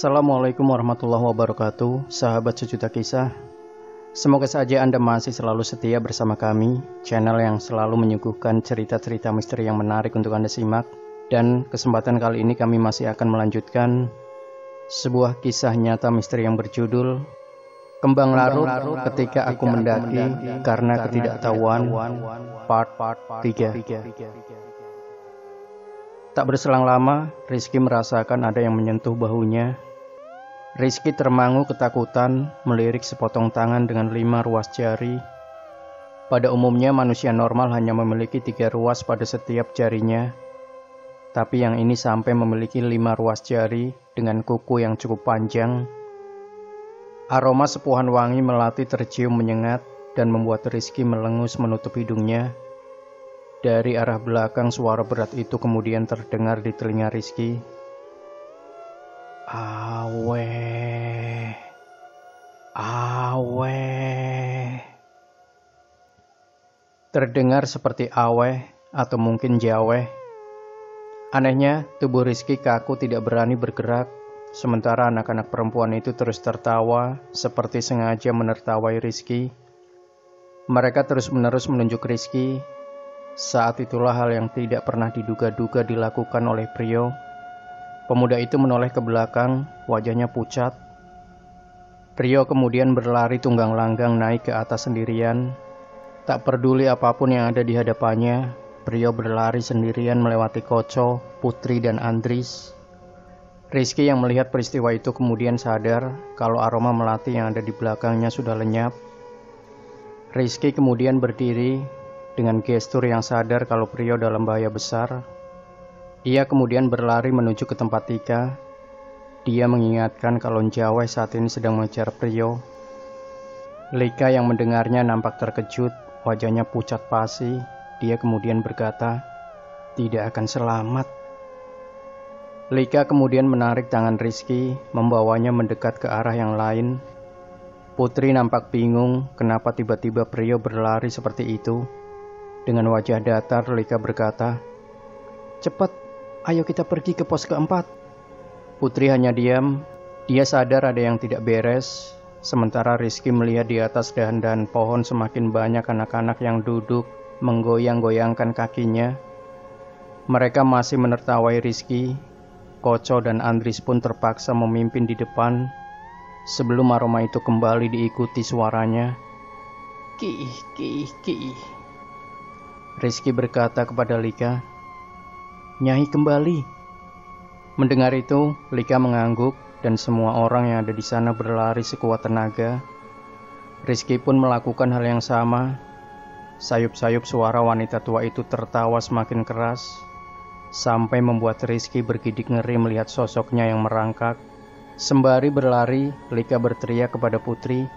Assalamualaikum warahmatullahi wabarakatuh, sahabat sejuta kisah. Semoga saja Anda masih selalu setia bersama kami, channel yang selalu menyuguhkan cerita-cerita misteri yang menarik untuk Anda simak. Dan kesempatan kali ini kami masih akan melanjutkan sebuah kisah nyata misteri yang berjudul Kembang Larut Ketika Aku Mendaki Karena Ketidaktahuan, part 3. Tak berselang lama, Rizky merasakan ada yang menyentuh bahunya. Rizky termangu ketakutan, melirik sepotong tangan dengan 5 ruas jari. Pada umumnya manusia normal hanya memiliki 3 ruas pada setiap jarinya. Tapi yang ini sampai memiliki 5 ruas jari dengan kuku yang cukup panjang. Aroma sepuhan wangi melati tercium menyengat dan membuat Rizky melengus menutup hidungnya. Dari arah belakang suara berat itu kemudian terdengar di telinga Rizky. Aweh, aweh. Terdengar seperti aweh atau mungkin jaweh. Anehnya, tubuh Rizky kaku tidak berani bergerak, sementara anak-anak perempuan itu terus tertawa seperti sengaja menertawai Rizky. Mereka terus-menerus menunjuk Rizky. Saat itulah hal yang tidak pernah diduga-duga dilakukan oleh Prio. Pemuda itu menoleh ke belakang, wajahnya pucat. Prio kemudian berlari tunggang langgang naik ke atas sendirian. Tak peduli apapun yang ada di hadapannya, Prio berlari sendirian melewati Koco, Putri, dan Andris. Rizky yang melihat peristiwa itu kemudian sadar kalau aroma melati yang ada di belakangnya sudah lenyap. Rizky kemudian berdiri dengan gestur yang sadar kalau Prio dalam bahaya besar. Ia kemudian berlari menuju ke tempat Tika. Dia mengingatkan kalau Jaweh saat ini sedang mengejar Prio. Lika yang mendengarnya nampak terkejut, wajahnya pucat pasi. Dia kemudian berkata, "Tidak akan selamat." Lika kemudian menarik tangan Rizky, membawanya mendekat ke arah yang lain. Putri nampak bingung kenapa tiba-tiba Prio berlari seperti itu. Dengan wajah datar, Lika berkata, "Cepat, ayo kita pergi ke pos keempat." Putri hanya diam. Dia sadar ada yang tidak beres. Sementara Rizky melihat di atas dahan-dahan pohon semakin banyak anak-anak yang duduk menggoyang-goyangkan kakinya. Mereka masih menertawai Rizky. Koco dan Andris pun terpaksa memimpin di depan sebelum aroma itu kembali diikuti suaranya. "Kih, kih, kih." Rizky berkata kepada Lika, "Nyai kembali." Mendengar itu, Lika mengangguk dan semua orang yang ada di sana berlari sekuat tenaga. Rizky pun melakukan hal yang sama. Sayup-sayup suara wanita tua itu tertawa semakin keras, sampai membuat Rizky bergidik ngeri melihat sosoknya yang merangkak. Sembari berlari, Lika berteriak kepada Putri,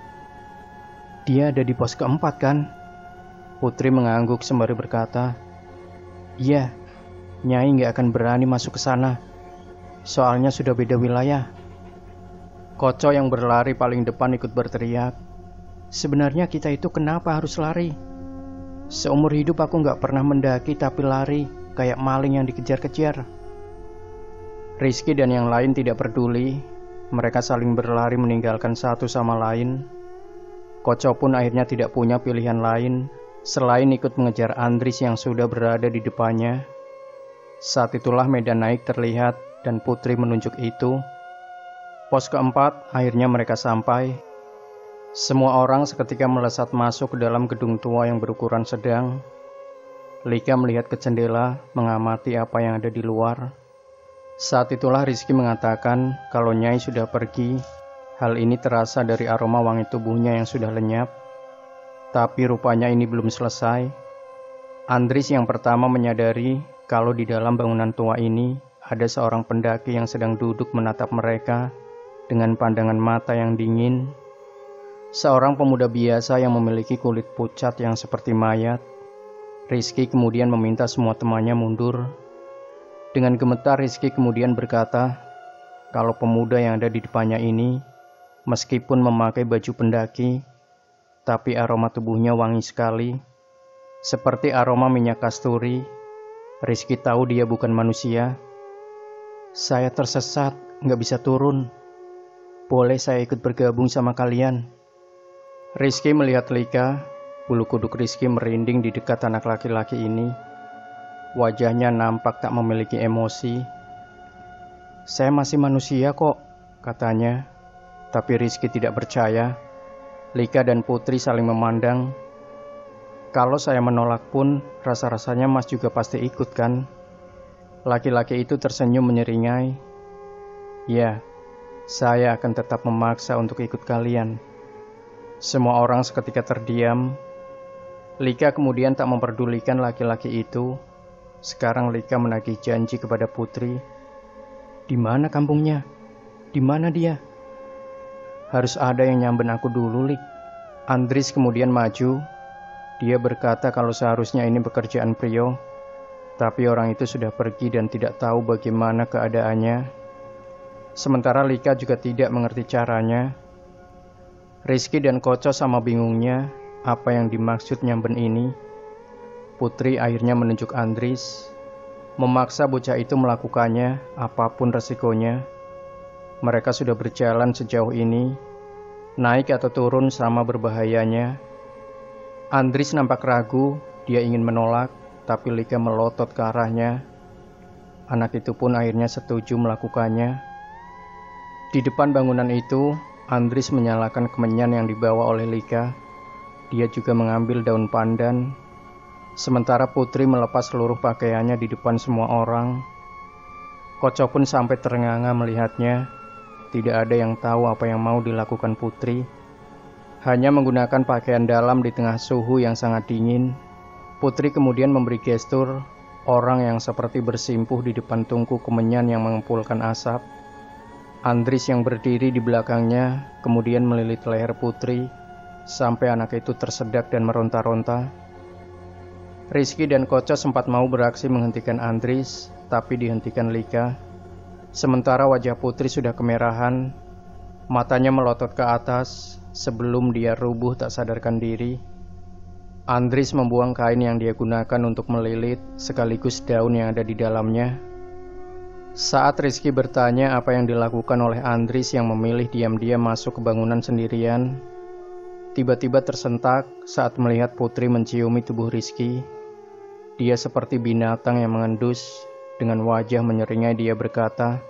"Dia ada di pos keempat kan?" Putri mengangguk sembari berkata, "Iya, Nyai nggak akan berani masuk ke sana. Soalnya sudah beda wilayah." Koco yang berlari paling depan ikut berteriak, "Sebenarnya kita itu kenapa harus lari? Seumur hidup aku nggak pernah mendaki tapi lari, kayak maling yang dikejar-kejar." Rizky dan yang lain tidak peduli. Mereka saling berlari meninggalkan satu sama lain. Koco pun akhirnya tidak punya pilihan lain selain ikut mengejar Andris yang sudah berada di depannya. Saat itulah medan naik terlihat dan Putri menunjuk itu. Pos keempat, akhirnya mereka sampai. Semua orang seketika melesat masuk ke dalam gedung tua yang berukuran sedang. Lika melihat ke jendela, mengamati apa yang ada di luar. Saat itulah Rizky mengatakan kalau Nyai sudah pergi. Hal ini terasa dari aroma wangi tubuhnya yang sudah lenyap. Tapi rupanya ini belum selesai. Andris yang pertama menyadari kalau di dalam bangunan tua ini ada seorang pendaki yang sedang duduk menatap mereka dengan pandangan mata yang dingin. Seorang pemuda biasa yang memiliki kulit pucat yang seperti mayat. Rizky kemudian meminta semua temannya mundur. Dengan gemetar Rizky kemudian berkata kalau pemuda yang ada di depannya ini meskipun memakai baju pendaki, tapi aroma tubuhnya wangi sekali, seperti aroma minyak kasturi. Rizky tahu dia bukan manusia. "Saya tersesat, nggak bisa turun. Boleh saya ikut bergabung sama kalian? Rizky melihat Lika. Bulu kuduk Rizky merinding di dekat anak laki-laki ini. Wajahnya nampak tak memiliki emosi. Saya masih manusia kok, katanya. Tapi Rizky tidak percaya. Lika dan Putri saling memandang. Kalau saya menolak pun, rasa-rasanya Mas juga pasti ikut kan? Laki-laki itu tersenyum menyeringai. Ya, saya akan tetap memaksa untuk ikut kalian. Semua orang seketika terdiam. Lika kemudian tak memperdulikan laki-laki itu. Sekarang Lika menagih janji kepada Putri. Di mana kampungnya? Di mana dia? Harus ada yang nyamben aku dulu, Lik. Andris kemudian maju. Dia berkata kalau seharusnya ini pekerjaan Prio, tapi orang itu sudah pergi dan tidak tahu bagaimana keadaannya. Sementara Lika juga tidak mengerti caranya. Rizky dan Koco sama bingungnya apa yang dimaksud nyamben ini. Putri akhirnya menunjuk Andris, memaksa bocah itu melakukannya apapun resikonya. Mereka sudah berjalan sejauh ini, naik atau turun sama berbahayanya. Andris nampak ragu, dia ingin menolak, tapi Lika melotot ke arahnya. Anak itu pun akhirnya setuju melakukannya. Di depan bangunan itu, Andris menyalakan kemenyan yang dibawa oleh Lika. Dia juga mengambil daun pandan. Sementara Putri melepas seluruh pakaiannya di depan semua orang. Koco pun sampai terenganga melihatnya. Tidak ada yang tahu apa yang mau dilakukan Putri. Hanya menggunakan pakaian dalam di tengah suhu yang sangat dingin. Putri kemudian memberi gestur orang yang seperti bersimpuh di depan tungku kemenyan yang mengepulkan asap. Andris yang berdiri di belakangnya kemudian melilit leher Putri sampai anak itu tersedak dan meronta-ronta. Rizky dan Koco sempat mau beraksi menghentikan Andris, tapi dihentikan Lika. Sementara wajah Putri sudah kemerahan, matanya melotot ke atas sebelum dia rubuh tak sadarkan diri. Andris membuang kain yang dia gunakan untuk melilit sekaligus daun yang ada di dalamnya. Saat Rizky bertanya apa yang dilakukan oleh Andris yang memilih diam-diam masuk ke bangunan sendirian, tiba-tiba tersentak saat melihat Putri menciumi tubuh Rizky. Dia seperti binatang yang mengendus. Dengan wajah menyeringai dia berkata,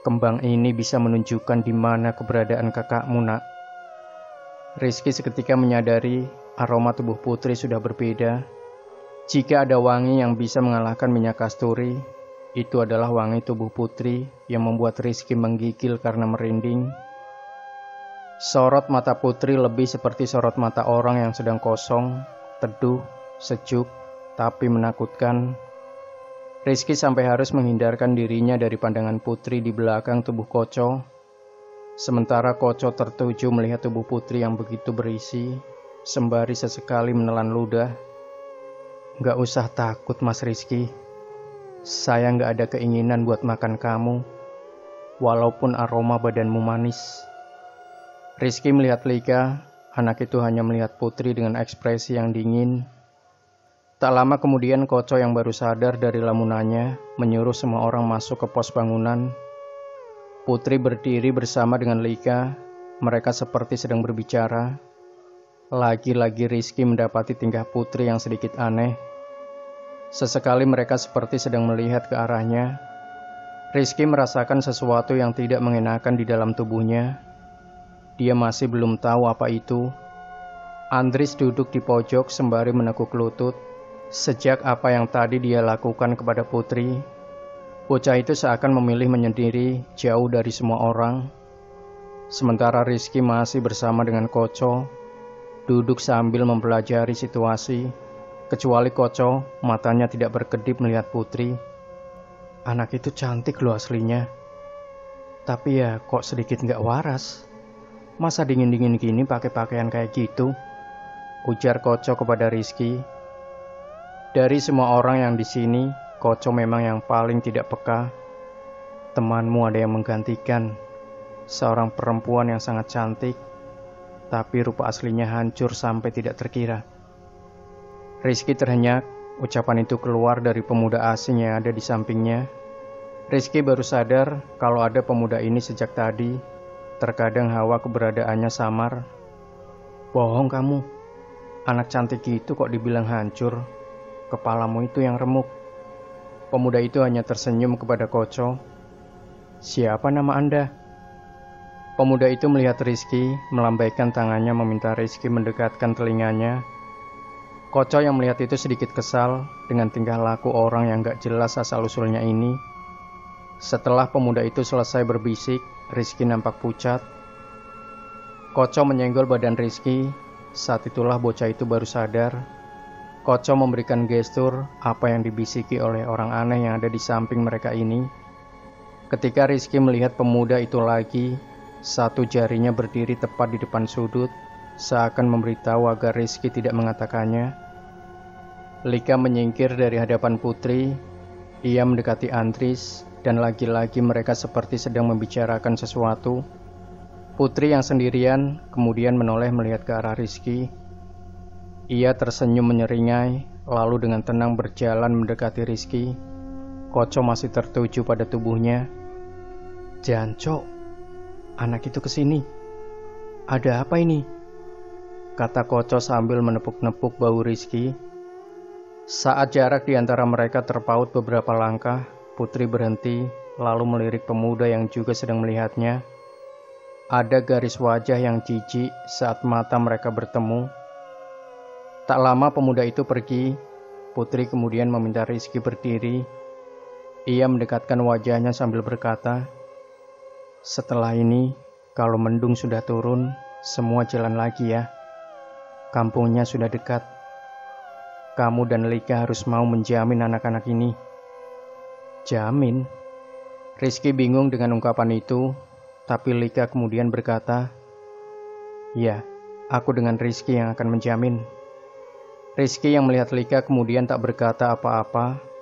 "Kembang ini bisa menunjukkan di mana keberadaan kakakmu, nak." Rizky seketika menyadari aroma tubuh Putri sudah berbeda. Jika ada wangi yang bisa mengalahkan minyak kasturi, itu adalah wangi tubuh Putri yang membuat Rizky menggigil karena merinding. Sorot mata Putri lebih seperti sorot mata orang yang sedang kosong, teduh, sejuk, tapi menakutkan. Rizky sampai harus menghindarkan dirinya dari pandangan Putri di belakang tubuh Koco. Sementara Koco tertuju melihat tubuh Putri yang begitu berisi, sembari sesekali menelan ludah. "Gak usah takut, Mas Rizky. Saya gak ada keinginan buat makan kamu, walaupun aroma badanmu manis." Rizky melihat Lika, anak itu hanya melihat Putri dengan ekspresi yang dingin. Tak lama kemudian Koco yang baru sadar dari lamunannya menyuruh semua orang masuk ke pos bangunan. Putri berdiri bersama dengan Lika, mereka seperti sedang berbicara. Lagi-lagi Rizky mendapati tingkah Putri yang sedikit aneh. Sesekali mereka seperti sedang melihat ke arahnya. Rizky merasakan sesuatu yang tidak mengenakan di dalam tubuhnya. Dia masih belum tahu apa itu. Andris duduk di pojok sembari menekuk lutut. Sejak apa yang tadi dia lakukan kepada Putri, bocah itu seakan memilih menyendiri jauh dari semua orang. Sementara Rizky masih bersama dengan Koco, duduk sambil mempelajari situasi. Kecuali Koco, matanya tidak berkedip melihat Putri. Anak itu cantik loh aslinya. Tapi ya kok sedikit gak waras. Masa dingin-dingin gini pakai pakaian kayak gitu? Ujar Koco kepada Rizky. Dari semua orang yang di sini, Koco memang yang paling tidak peka. Temanmu ada yang menggantikan. Seorang perempuan yang sangat cantik, tapi rupa aslinya hancur sampai tidak terkira. Rizky terhenyak, ucapan itu keluar dari pemuda asing yang ada di sampingnya. Rizky baru sadar kalau ada pemuda ini sejak tadi. Terkadang hawa keberadaannya samar. Bohong kamu. Anak cantik itu kok dibilang hancur. Kepalamu itu yang remuk. Pemuda itu hanya tersenyum kepada Koco. Siapa nama Anda? Pemuda itu melihat Rizky, melambaikan tangannya meminta Rizky mendekatkan telinganya. Koco yang melihat itu sedikit kesal dengan tingkah laku orang yang gak jelas asal-usulnya ini. Setelah pemuda itu selesai berbisik, Rizky nampak pucat. Koco menyenggol badan Rizky. Saat itulah bocah itu baru sadar. Koco memberikan gestur apa yang dibisiki oleh orang aneh yang ada di samping mereka ini. Ketika Rizky melihat pemuda itu lagi, satu jarinya berdiri tepat di depan sudut, seakan memberitahu agar Rizky tidak mengatakannya. Lika menyingkir dari hadapan Putri. Ia mendekati Andris, dan lagi-lagi mereka seperti sedang membicarakan sesuatu. Putri yang sendirian kemudian menoleh melihat ke arah Rizky. Ia tersenyum menyeringai, lalu dengan tenang berjalan mendekati Rizky. Koco masih tertuju pada tubuhnya. Jancok, anak itu kesini. Ada apa ini? Kata Koco sambil menepuk-nepuk bahu Rizky. Saat jarak di antara mereka terpaut beberapa langkah, Putri berhenti, lalu melirik pemuda yang juga sedang melihatnya. Ada garis wajah yang jijik saat mata mereka bertemu. Tak lama pemuda itu pergi. Putri kemudian meminta Rizky berdiri. Ia mendekatkan wajahnya sambil berkata, setelah ini, kalau mendung sudah turun, semua jalan lagi ya. Kampungnya sudah dekat. Kamu dan Lika harus mau menjamin anak-anak ini. Jamin? Rizky bingung dengan ungkapan itu, tapi Lika kemudian berkata, ya, aku dengan Rizky yang akan menjamin. Rizky yang melihat Lika kemudian tak berkata apa-apa.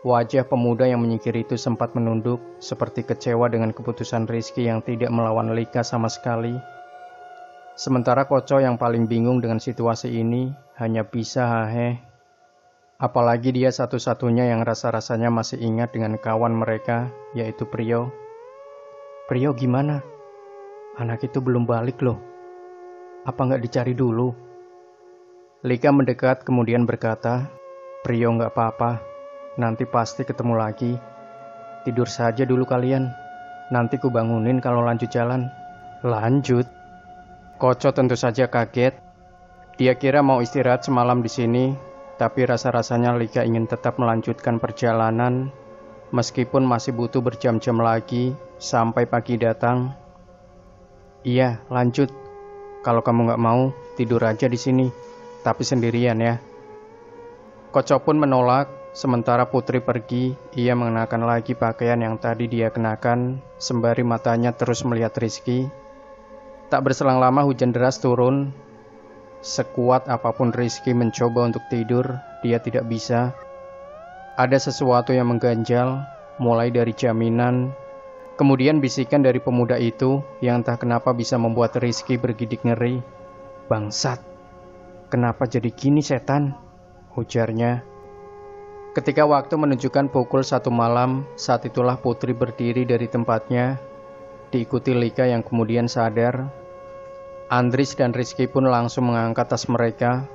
Wajah pemuda yang menyingkir itu sempat menunduk, seperti kecewa dengan keputusan Rizky yang tidak melawan Lika sama sekali. Sementara Koco yang paling bingung dengan situasi ini hanya bisa haheh. Apalagi dia satu-satunya yang rasa-rasanya masih ingat dengan kawan mereka, yaitu Prio. Prio gimana? Anak itu belum balik loh. Apa nggak dicari dulu? Lika mendekat kemudian berkata, Prio nggak apa-apa, nanti pasti ketemu lagi. Tidur saja dulu kalian, nanti ku bangunin kalau lanjut jalan. Lanjut? Koco tentu saja kaget. Dia kira mau istirahat semalam di sini, tapi rasa-rasanya Lika ingin tetap melanjutkan perjalanan, meskipun masih butuh berjam-jam lagi sampai pagi datang. Iya, lanjut. Kalau kamu nggak mau, tidur aja di sini, tapi sendirian ya. Koco pun menolak. Sementara Putri pergi, ia mengenakan lagi pakaian yang tadi dia kenakan, sembari matanya terus melihat Rizky. Tak berselang lama hujan deras turun. Sekuat apapun Rizky mencoba untuk tidur, dia tidak bisa. Ada sesuatu yang mengganjal, mulai dari jaminan, kemudian bisikan dari pemuda itu yang entah kenapa bisa membuat Rizky bergidik ngeri. Bangsat, kenapa jadi gini setan? Ujarnya. Ketika waktu menunjukkan pukul 1 malam, saat itulah Putri berdiri dari tempatnya, diikuti Lika yang kemudian sadar. Andris dan Rizky pun langsung mengangkat tas mereka.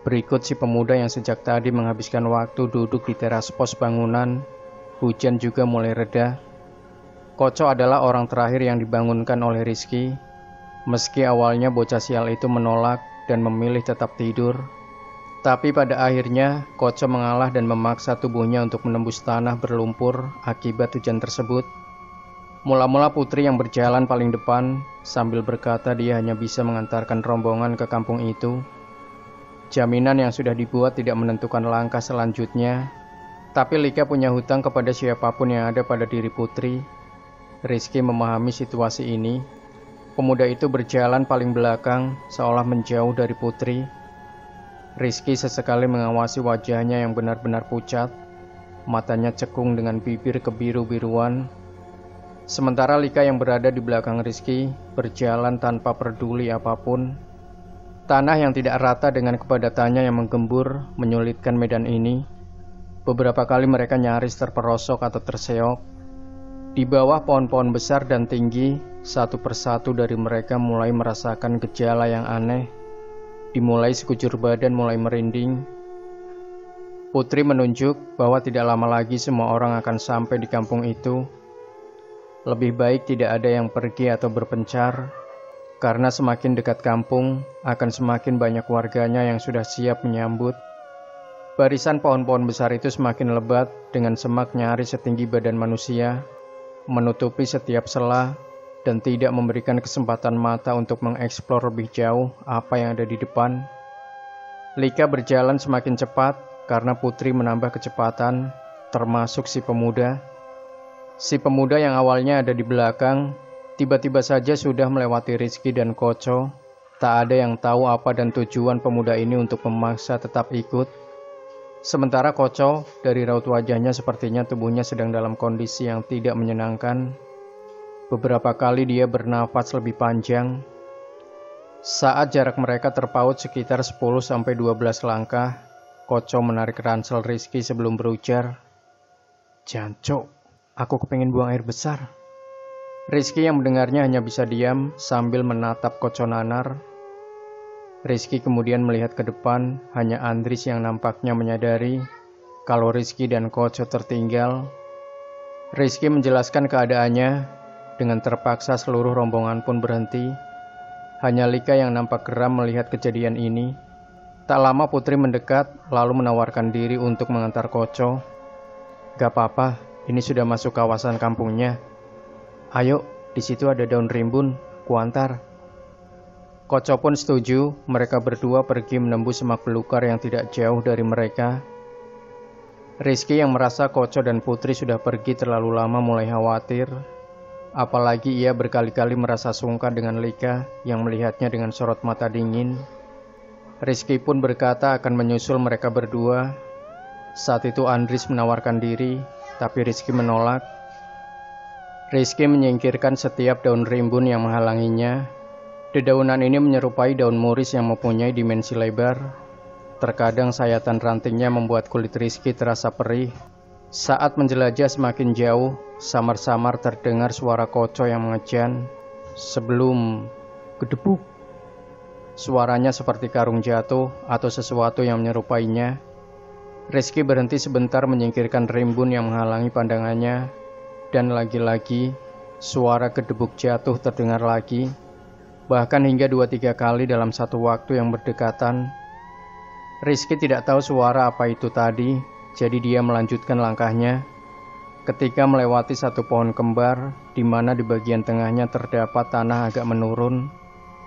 Berikut si pemuda yang sejak tadi menghabiskan waktu duduk di teras pos bangunan. Hujan juga mulai reda. Koco adalah orang terakhir yang dibangunkan oleh Rizky. Meski awalnya bocah sial itu menolak dan memilih tetap tidur, tapi pada akhirnya Koco mengalah dan memaksa tubuhnya untuk menembus tanah berlumpur akibat hujan tersebut. Mula-mula Putri yang berjalan paling depan, sambil berkata dia hanya bisa mengantarkan rombongan ke kampung itu. Jaminan yang sudah dibuat tidak menentukan langkah selanjutnya, tapi Lika punya hutang kepada siapapun yang ada pada diri Putri. Rizky memahami situasi ini. Pemuda itu berjalan paling belakang, seolah menjauh dari Putri. Rizky sesekali mengawasi wajahnya yang benar-benar pucat, matanya cekung dengan bibir kebiru-biruan. Sementara Lika yang berada di belakang Rizky berjalan tanpa peduli apapun. Tanah yang tidak rata dengan kepadatannya yang menggembur menyulitkan medan ini. Beberapa kali mereka nyaris terperosok atau terseok. Di bawah pohon-pohon besar dan tinggi, satu persatu dari mereka mulai merasakan gejala yang aneh. Dimulai sekujur badan mulai merinding. Putri menunjuk bahwa tidak lama lagi semua orang akan sampai di kampung itu. Lebih baik tidak ada yang pergi atau berpencar, karena semakin dekat kampung, akan semakin banyak warganya yang sudah siap menyambut. Barisan pohon-pohon besar itu semakin lebat dengan semak nyaris setinggi badan manusia, menutupi setiap celah dan tidak memberikan kesempatan mata untuk mengeksplor lebih jauh apa yang ada di depan. Lika berjalan semakin cepat karena Putri menambah kecepatan, termasuk si pemuda. Si pemuda yang awalnya ada di belakang, tiba-tiba saja sudah melewati Rizky dan Koco. Tak ada yang tahu apa dan tujuan pemuda ini untuk memaksa tetap ikut. Sementara Koco, dari raut wajahnya sepertinya tubuhnya sedang dalam kondisi yang tidak menyenangkan. Beberapa kali dia bernafas lebih panjang. Saat jarak mereka terpaut sekitar 10-12 langkah, Koco menarik ransel Rizky sebelum berujar, "Jancok, aku kepengen buang air besar." Rizky yang mendengarnya hanya bisa diam sambil menatap Koco nanar. Rizky kemudian melihat ke depan, hanya Andris yang nampaknya menyadari kalau Rizky dan Koco tertinggal. Rizky menjelaskan keadaannya, dengan terpaksa seluruh rombongan pun berhenti. Hanya Lika yang nampak geram melihat kejadian ini. Tak lama Putri mendekat, lalu menawarkan diri untuk mengantar Koco. "Gak apa-apa, ini sudah masuk kawasan kampungnya. Ayo, di situ ada daun rimbun, kuantar." Koco pun setuju, mereka berdua pergi menembus semak belukar yang tidak jauh dari mereka. Rizky yang merasa Koco dan Putri sudah pergi terlalu lama mulai khawatir. Apalagi ia berkali-kali merasa sungkan dengan Lika yang melihatnya dengan sorot mata dingin. Rizky pun berkata akan menyusul mereka berdua. Saat itu Andris menawarkan diri, tapi Rizky menolak. Rizky menyingkirkan setiap daun rimbun yang menghalanginya. Dedaunan ini menyerupai daun muris yang mempunyai dimensi lebar. Terkadang sayatan rantingnya membuat kulit Rizky terasa perih. Saat menjelajah semakin jauh, samar-samar terdengar suara Koco yang mengejan. Sebelum gedebuk, suaranya seperti karung jatuh atau sesuatu yang menyerupainya. Rizky berhenti sebentar menyingkirkan rimbun yang menghalangi pandangannya. Dan lagi-lagi, suara gedebuk jatuh terdengar lagi. Bahkan hingga 2-3 kali dalam satu waktu yang berdekatan. Rizky tidak tahu suara apa itu tadi, jadi dia melanjutkan langkahnya. Ketika melewati satu pohon kembar, di mana di bagian tengahnya terdapat tanah agak menurun,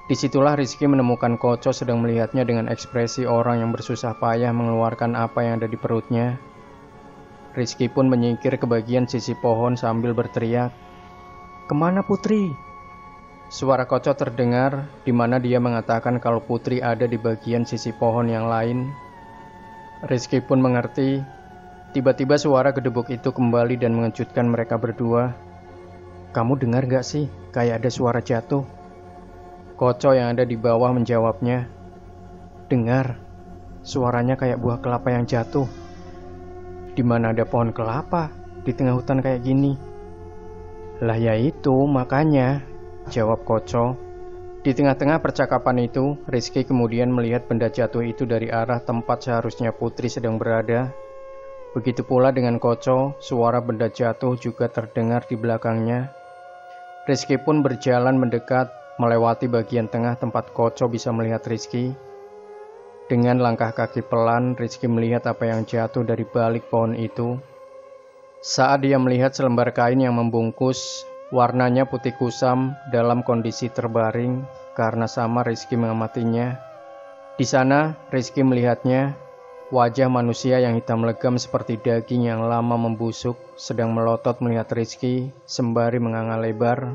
disitulah Rizky menemukan Koco sedang melihatnya dengan ekspresi orang yang bersusah payah mengeluarkan apa yang ada di perutnya. Rizky pun menyingkir ke bagian sisi pohon sambil berteriak, "Kemana Putri?" Suara Koco terdengar, di mana dia mengatakan kalau Putri ada di bagian sisi pohon yang lain. Rizky pun mengerti. Tiba-tiba suara gedebuk itu kembali dan mengejutkan mereka berdua. "Kamu dengar gak sih? Kayak ada suara jatuh." Koco yang ada di bawah menjawabnya, "Dengar, suaranya kayak buah kelapa yang jatuh." "Di mana ada pohon kelapa di tengah hutan kayak gini?" "Lah ya itu, makanya," jawab Koco. Di tengah-tengah percakapan itu, Rizky kemudian melihat benda jatuh itu dari arah tempat seharusnya Putri sedang berada. Begitu pula dengan Koco, suara benda jatuh juga terdengar di belakangnya. Rizky pun berjalan mendekat, melewati bagian tengah tempat Koco bisa melihat Rizky. Dengan langkah kaki pelan, Rizky melihat apa yang jatuh dari balik pohon itu. Saat dia melihat selembar kain yang membungkus, warnanya putih kusam dalam kondisi terbaring karena sama Rizky mengamatinya. Di sana, Rizky melihatnya, wajah manusia yang hitam legam seperti daging yang lama membusuk sedang melotot melihat Rizky sembari menganga lebar.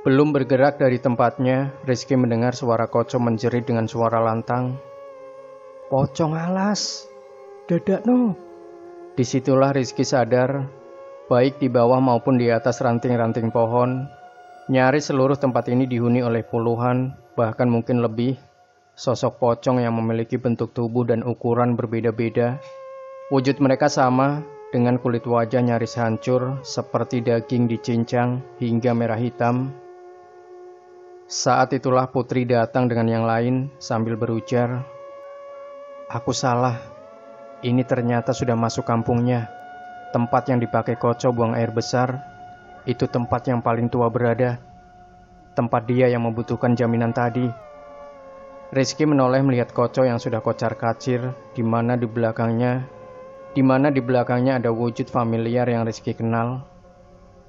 Belum bergerak dari tempatnya, Rizky mendengar suara Koco menjerit dengan suara lantang, "Pocong alas, dadak no." Disitulah Rizky sadar, baik di bawah maupun di atas ranting-ranting pohon, nyaris seluruh tempat ini dihuni oleh puluhan, bahkan mungkin lebih, sosok pocong yang memiliki bentuk tubuh dan ukuran berbeda-beda. Wujud mereka sama, dengan kulit wajah nyaris hancur seperti daging dicincang hingga merah hitam. Saat itulah Putri datang dengan yang lain sambil berujar, "Aku salah, ini ternyata sudah masuk kampungnya. Tempat yang dipakai Koco buang air besar, itu tempat yang paling tua berada. Tempat dia yang membutuhkan jaminan tadi." Rizky menoleh melihat Koco yang sudah kocar-kacir, di mana di belakangnya ada wujud familiar yang Rizky kenal.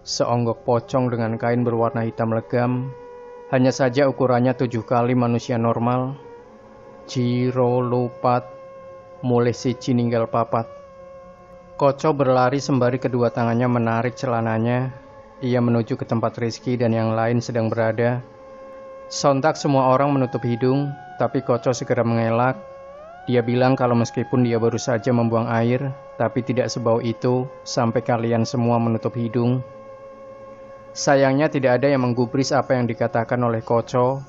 Seonggok pocong dengan kain berwarna hitam legam, hanya saja ukurannya 7 kali manusia normal. Ciro lupat, mulih siji ninggal papat. Koco berlari sembari kedua tangannya menarik celananya. Ia menuju ke tempat Rizky dan yang lain sedang berada. Sontak semua orang menutup hidung, tapi Koco segera mengelak. Dia bilang kalau meskipun dia baru saja membuang air, tapi tidak sebau itu sampai kalian semua menutup hidung. Sayangnya tidak ada yang menggubris apa yang dikatakan oleh Koco.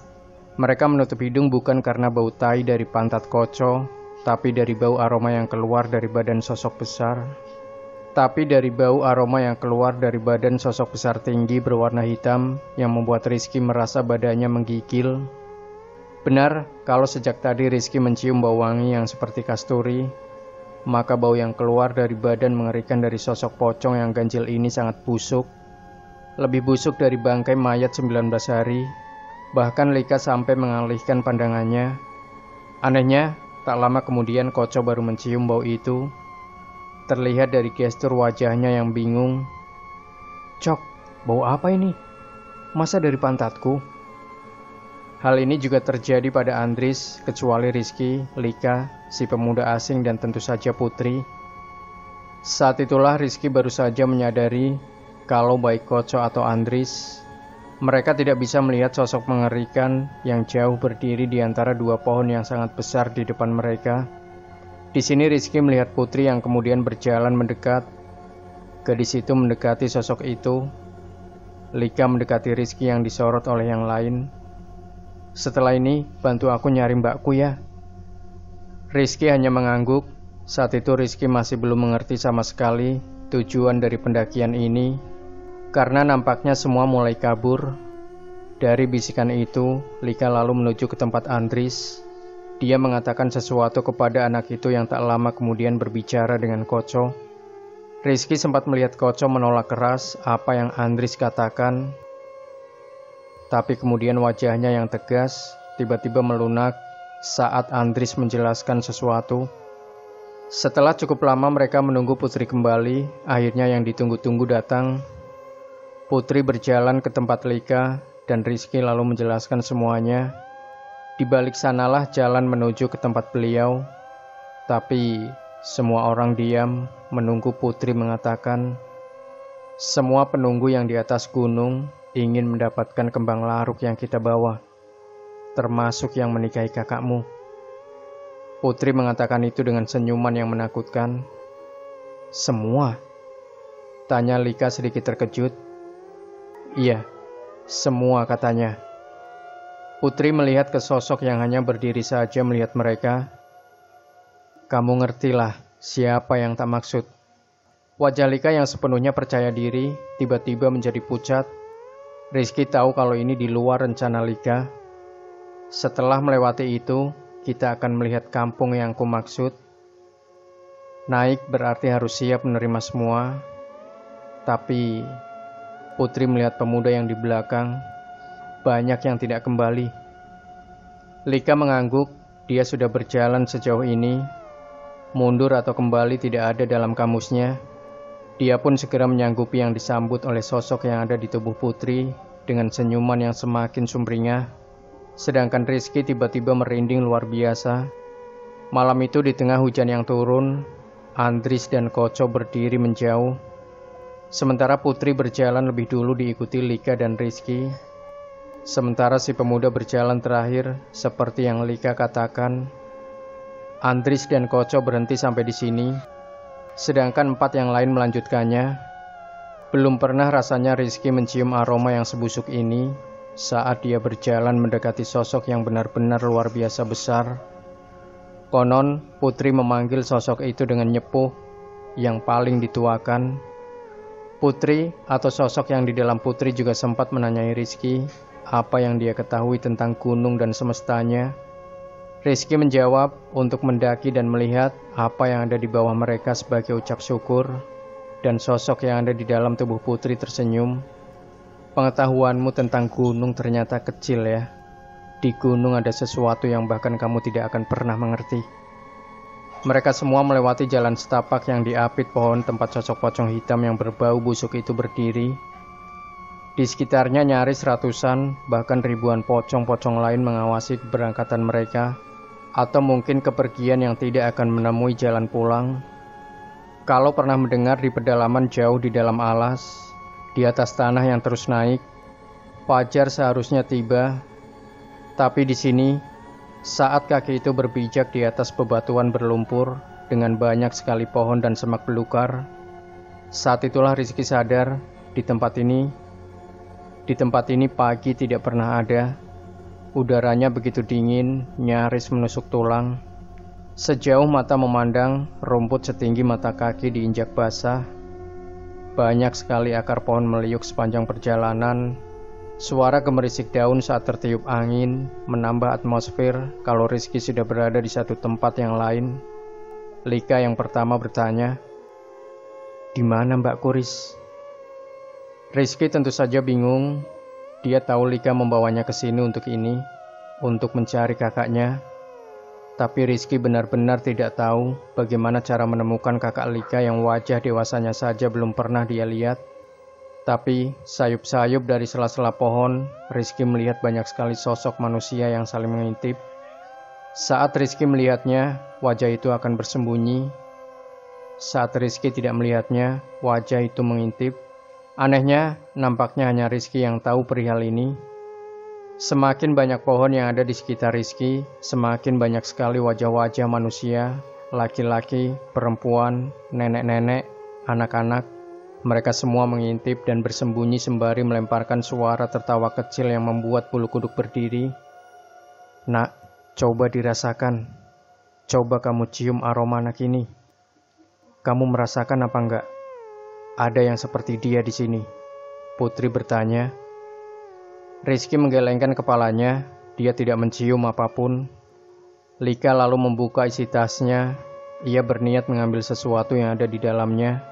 Mereka menutup hidung bukan karena bau tai dari pantat Koco, tapi dari bau aroma yang keluar dari badan sosok besar. Tinggi berwarna hitam yang membuat Rizky merasa badannya menggigil. Benar, kalau sejak tadi Rizky mencium bau wangi yang seperti kasturi, maka bau yang keluar dari badan mengerikan dari sosok pocong yang ganjil ini sangat busuk. Lebih busuk dari bangkai mayat 19 hari. Bahkan Lika sampai mengalihkan pandangannya. Anehnya, tak lama kemudian Koco baru mencium bau itu. Terlihat dari gestur wajahnya yang bingung. "Cok, bau apa ini? Masa dari pantatku?" Hal ini juga terjadi pada Andris, kecuali Rizky, Lika, si pemuda asing dan tentu saja Putri. Saat itulah Rizky baru saja menyadari kalau baik Koco atau Andris, mereka tidak bisa melihat sosok mengerikan yang jauh berdiri di antara dua pohon yang sangat besar di depan mereka. Di sini Rizky melihat Putri yang kemudian berjalan mendekat. Gadis itu mendekati sosok itu. Lika mendekati Rizky yang disorot oleh yang lain. "Setelah ini, bantu aku nyari mbakku ya." Rizky hanya mengangguk. Saat itu Rizky masih belum mengerti sama sekali tujuan dari pendakian ini, karena nampaknya semua mulai kabur. Dari bisikan itu, Lika lalu menuju ke tempat Andris. Dia mengatakan sesuatu kepada anak itu yang tak lama kemudian berbicara dengan Koco. Rizky sempat melihat Koco menolak keras apa yang Andris katakan. Tapi kemudian wajahnya yang tegas tiba-tiba melunak saat Andris menjelaskan sesuatu. Setelah cukup lama mereka menunggu Putri kembali, akhirnya yang ditunggu-tunggu datang. Putri berjalan ke tempat Lika dan Rizky lalu menjelaskan semuanya. Di balik sanalah jalan menuju ke tempat beliau. Tapi semua orang diam menunggu Putri mengatakan, "Semua penunggu yang di atas gunung ingin mendapatkan kembang laruk yang kita bawa, termasuk yang menikahi kakakmu." Putri mengatakan itu dengan senyuman yang menakutkan. "Semua?" tanya Lika sedikit terkejut. "Iya, semua," katanya. Putri melihat ke sosok yang hanya berdiri saja melihat mereka. "Kamu ngertilah siapa yang tak maksud." Wajah Lika yang sepenuhnya percaya diri tiba-tiba menjadi pucat. Rizky tahu kalau ini di luar rencana Lika. "Setelah melewati itu, kita akan melihat kampung yang kumaksud. Naik berarti harus siap menerima semua." Tapi Putri melihat pemuda yang di belakang. Banyak yang tidak kembali. Lika mengangguk. Dia sudah berjalan sejauh ini. Mundur atau kembali tidak ada dalam kamusnya. Dia pun segera menyanggupi yang disambut oleh sosok yang ada di tubuh Putri dengan senyuman yang semakin sumringah. Sedangkan Rizky tiba-tiba merinding luar biasa. Malam itu di tengah hujan yang turun, Andris dan Koco berdiri menjauh. Sementara Putri berjalan lebih dulu diikuti Lika dan Rizky. Sementara si pemuda berjalan terakhir, seperti yang Lika katakan. Andris dan Koco berhenti sampai di sini, sedangkan 4 yang lain melanjutkannya. Belum pernah rasanya Rizky mencium aroma yang sebusuk ini saat dia berjalan mendekati sosok yang benar-benar luar biasa besar. Konon, Putri memanggil sosok itu dengan nyepuh. yang paling dituakan. Putri atau sosok yang di dalam Putri juga sempat menanyai Rizky apa yang dia ketahui tentang gunung dan semestanya. Rizky menjawab untuk mendaki dan melihat apa yang ada di bawah mereka sebagai ucap syukur, dan sosok yang ada di dalam tubuh Putri tersenyum. Pengetahuanmu tentang gunung ternyata kecil ya. Di gunung ada sesuatu yang bahkan kamu tidak akan pernah mengerti. Mereka semua melewati jalan setapak yang diapit pohon tempat sosok pocong hitam yang berbau busuk itu berdiri. Di sekitarnya nyaris ratusan, bahkan ribuan pocong-pocong lain mengawasi keberangkatan mereka, atau mungkin kepergian yang tidak akan menemui jalan pulang. Kalau pernah mendengar di pedalaman jauh di dalam alas, di atas tanah yang terus naik, fajar seharusnya tiba. Tapi di sini, saat kaki itu berpijak di atas bebatuan berlumpur dengan banyak sekali pohon dan semak belukar, saat itulah Rizky sadar di tempat ini pagi tidak pernah ada. Udaranya begitu dingin, nyaris menusuk tulang. Sejauh mata memandang, rumput setinggi mata kaki diinjak basah. Banyak sekali akar pohon meliuk sepanjang perjalanan. Suara gemerisik daun saat tertiup angin menambah atmosfer kalau Rizky sudah berada di satu tempat yang lain. Lika yang pertama bertanya, "Di mana Mbak Kuris?" Rizky tentu saja bingung. Dia tahu Lika membawanya ke sini untuk mencari kakaknya. Tapi Rizky benar-benar tidak tahu bagaimana cara menemukan kakak Lika yang wajah dewasanya saja belum pernah dia lihat. Tapi sayup-sayup dari sela-sela pohon, Rizky melihat banyak sekali sosok manusia yang saling mengintip. Saat Rizky melihatnya, wajah itu akan bersembunyi. Saat Rizky tidak melihatnya, wajah itu mengintip. Anehnya, nampaknya hanya Rizky yang tahu perihal ini. Semakin banyak pohon yang ada di sekitar Rizky, semakin banyak sekali wajah-wajah manusia, laki-laki, perempuan, nenek-nenek, anak-anak. Mereka semua mengintip dan bersembunyi sembari melemparkan suara tertawa kecil yang membuat bulu kuduk berdiri. "Nak, coba dirasakan. Coba kamu cium aroma anak ini. Kamu merasakan apa enggak? Ada yang seperti dia di sini?" Putri bertanya. Rizky menggelengkan kepalanya. Dia tidak mencium apapun. Lika lalu membuka isi tasnya. Ia berniat mengambil sesuatu yang ada di dalamnya.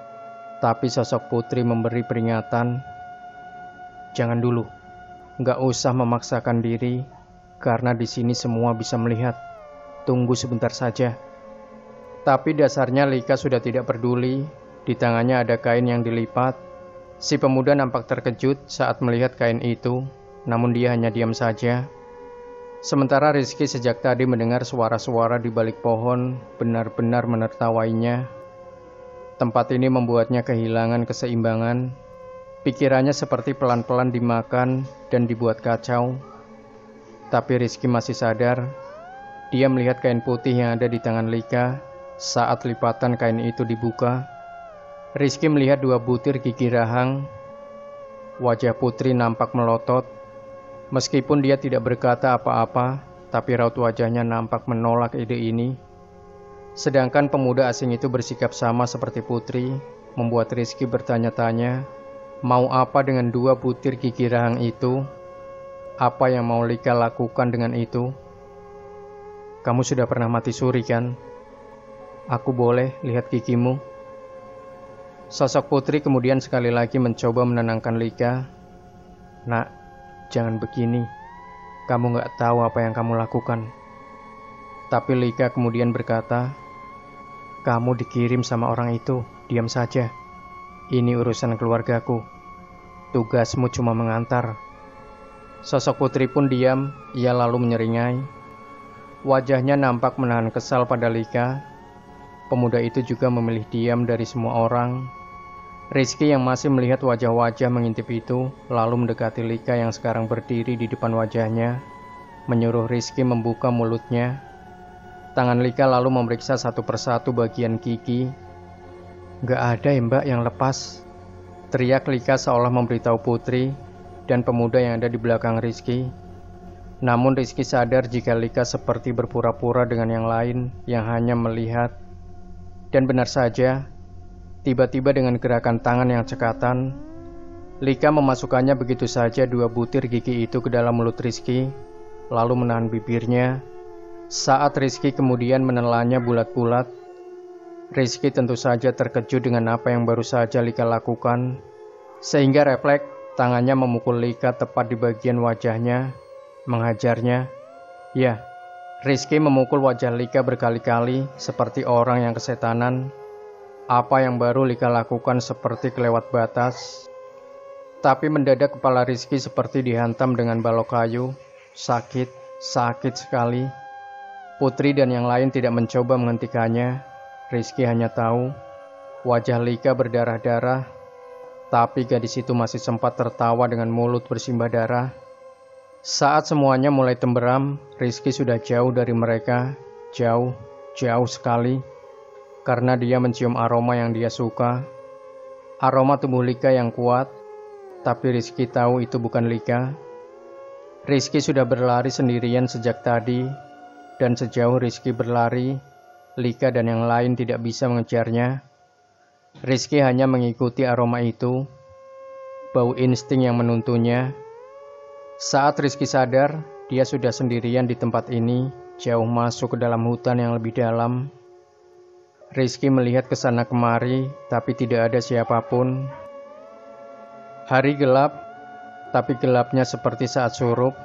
Tapi sosok Putri memberi peringatan. "Jangan dulu. Nggak usah memaksakan diri, karena di sini semua bisa melihat. Tunggu sebentar saja." Tapi dasarnya Lika sudah tidak peduli. Di tangannya ada kain yang dilipat. Si pemuda nampak terkejut saat melihat kain itu, namun dia hanya diam saja. Sementara Rizky sejak tadi mendengar suara-suara di balik pohon benar-benar menertawainya. Tempat ini membuatnya kehilangan keseimbangan. Pikirannya seperti pelan-pelan dimakan dan dibuat kacau. Tapi Rizky masih sadar. Dia melihat kain putih yang ada di tangan Lika saat lipatan kain itu dibuka. Rizky melihat 2 butir gigi rahang. Wajah Putri nampak melotot. Meskipun dia tidak berkata apa-apa, tapi raut wajahnya nampak menolak ide ini. Sedangkan pemuda asing itu bersikap sama seperti Putri, membuat Rizky bertanya-tanya, mau apa dengan 2 butir gigi rahang itu? Apa yang mau Lika lakukan dengan itu? "Kamu sudah pernah mati suri kan? Aku boleh lihat gigimu?" Sosok Putri kemudian sekali lagi mencoba menenangkan Lika. "Nak, jangan begini. Kamu gak tahu apa yang kamu lakukan." Tapi Lika kemudian berkata, "Kamu dikirim sama orang itu, diam saja. Ini urusan keluargaku. Tugasmu cuma mengantar." Sosok Putri pun diam, ia lalu menyeringai. Wajahnya nampak menahan kesal pada Lika. Pemuda itu juga memilih diam dari semua orang. Rizky yang masih melihat wajah-wajah mengintip itu, lalu mendekati Lika yang sekarang berdiri di depan wajahnya, menyuruh Rizky membuka mulutnya. Tangan Lika lalu memeriksa satu persatu bagian gigi. "Gak ada ya Mbak yang lepas," teriak Lika seolah memberitahu Putri dan pemuda yang ada di belakang Rizky. Namun Rizky sadar jika Lika seperti berpura-pura dengan yang lain yang hanya melihat. Dan benar saja, Tiba-tiba dengan gerakan tangan yang cekatan, Lika memasukkannya begitu saja 2 butir gigi itu ke dalam mulut Rizky, lalu menahan bibirnya. Saat Rizky kemudian menelannya bulat-bulat, Rizky tentu saja terkejut dengan apa yang baru saja Lika lakukan, sehingga refleks tangannya memukul Lika tepat di bagian wajahnya, menghajarnya. Ya, Rizky memukul wajah Lika berkali-kali seperti orang yang kesetanan. Apa yang baru Lika lakukan seperti kelewat batas. Tapi mendadak kepala Rizky seperti dihantam dengan balok kayu. Sakit sekali. Putri dan yang lain tidak mencoba menghentikannya. Rizky hanya tahu wajah Lika berdarah-darah, tapi gadis itu masih sempat tertawa dengan mulut bersimbah darah. Saat semuanya mulai temberam, Rizky sudah jauh dari mereka, jauh sekali, karena dia mencium aroma yang dia suka, aroma tubuh Lika yang kuat. Tapi Rizky tahu itu bukan Lika. Rizky sudah berlari sendirian sejak tadi, dan sejauh Rizky berlari, Lika dan yang lain tidak bisa mengejarnya. Rizky hanya mengikuti aroma itu, bau insting yang menuntunnya. Saat Rizky sadar, dia sudah sendirian di tempat ini, jauh masuk ke dalam hutan yang lebih dalam. Rizky melihat ke sana kemari, tapi tidak ada siapapun. Hari gelap, tapi gelapnya seperti saat surup,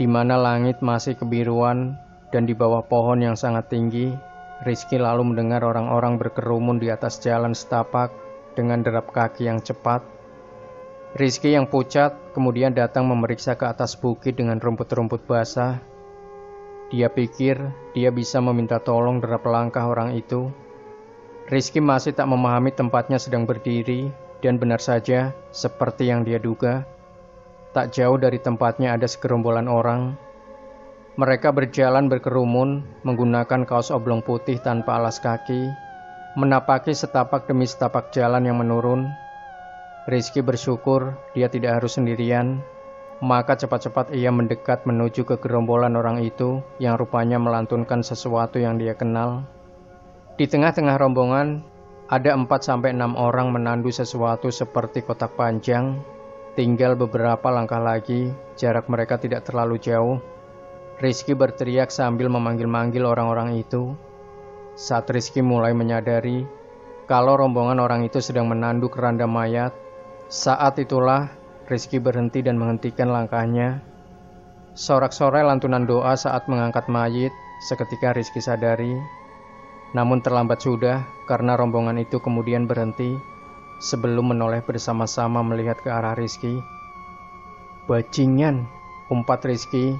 di mana langit masih kebiruan dan di bawah pohon yang sangat tinggi. Rizky lalu mendengar orang-orang berkerumun di atas jalan setapak dengan derap kaki yang cepat. Rizky yang pucat kemudian datang memeriksa ke atas bukit dengan rumput-rumput basah. Dia pikir dia bisa meminta tolong derap langkah orang itu. Rizky masih tak memahami tempatnya sedang berdiri. Dan benar saja, seperti yang dia duga, tak jauh dari tempatnya ada segerombolan orang. Mereka berjalan berkerumun, menggunakan kaos oblong putih tanpa alas kaki, menapaki setapak demi setapak jalan yang menurun. Rizky bersyukur dia tidak harus sendirian, maka cepat-cepat ia mendekat menuju ke gerombolan orang itu yang rupanya melantunkan sesuatu yang dia kenal. Di tengah-tengah rombongan, ada 4-6 orang menandu sesuatu seperti kotak panjang. Tinggal beberapa langkah lagi, jarak mereka tidak terlalu jauh. Rizky berteriak sambil memanggil-manggil orang-orang itu. Saat Rizky mulai menyadari kalau rombongan orang itu sedang menandu keranda mayat, saat itulah Rizky berhenti dan menghentikan langkahnya. Sorak-sorai lantunan doa saat mengangkat mayit, seketika Rizky sadari. Namun terlambat sudah karena rombongan itu kemudian berhenti sebelum menoleh bersama-sama melihat ke arah Rizky. Bajingan, umpat Rizky,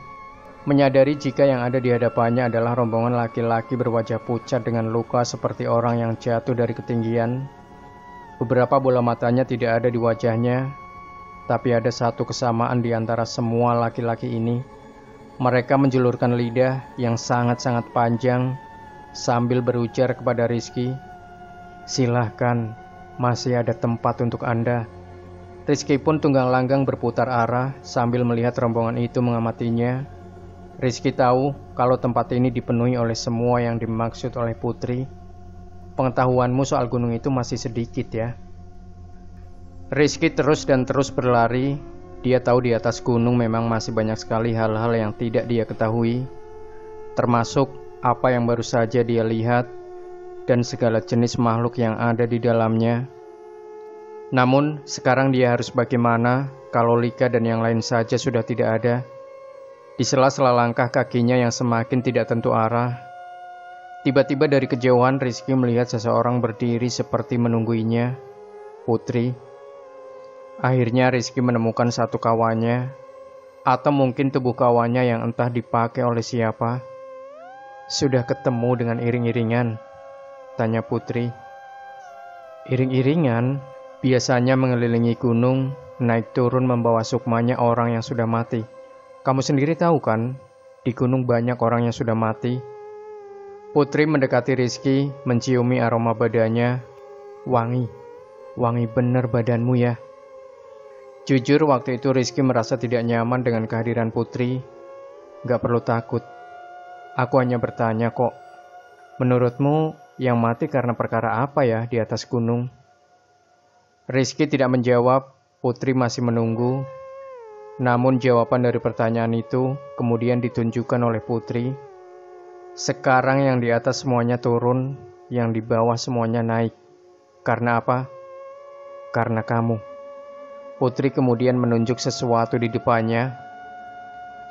menyadari jika yang ada di hadapannya adalah rombongan laki-laki berwajah pucat dengan luka seperti orang yang jatuh dari ketinggian. Beberapa bola matanya tidak ada di wajahnya, tapi ada satu kesamaan di antara semua laki-laki ini. Mereka menjulurkan lidah yang sangat-sangat panjang sambil berujar kepada Rizky, "Silahkan, masih ada tempat untuk Anda." Rizky pun tunggang langgang berputar arah sambil melihat rombongan itu mengamatinya. Rizky tahu kalau tempat ini dipenuhi oleh semua yang dimaksud oleh Putri. Pengetahuanmu soal gunung itu masih sedikit ya. Rizky terus dan terus berlari. Dia tahu di atas gunung memang masih banyak sekali hal-hal yang tidak dia ketahui, termasuk apa yang baru saja dia lihat dan segala jenis makhluk yang ada di dalamnya. Namun sekarang dia harus bagaimana kalau Lika dan yang lain saja sudah tidak ada? Di sela-sela langkah kakinya yang semakin tidak tentu arah, tiba-tiba dari kejauhan Rizky melihat seseorang berdiri seperti menungguinya. Putri. Akhirnya Rizky menemukan satu kawannya, atau mungkin tubuh kawannya yang entah dipakai oleh siapa. "Sudah ketemu dengan iring-iringan?" tanya Putri. "Iring-iringan biasanya mengelilingi gunung, naik turun membawa sukmanya orang yang sudah mati. Kamu sendiri tahu kan, di gunung banyak orang yang sudah mati." Putri mendekati Rizky, menciumi aroma badannya. Wangi bener badanmu ya." Jujur waktu itu Rizky merasa tidak nyaman dengan kehadiran Putri. "Gak perlu takut. Aku hanya bertanya kok. Menurutmu Yang mati karena perkara apa ya di atas gunung? Rizky tidak menjawab, Putri masih menunggu. Namun jawaban dari pertanyaan itu kemudian ditunjukkan oleh Putri. Sekarang yang di atas semuanya turun, yang di bawah semuanya naik. Karena apa? Karena kamu. Putri kemudian menunjuk sesuatu di depannya.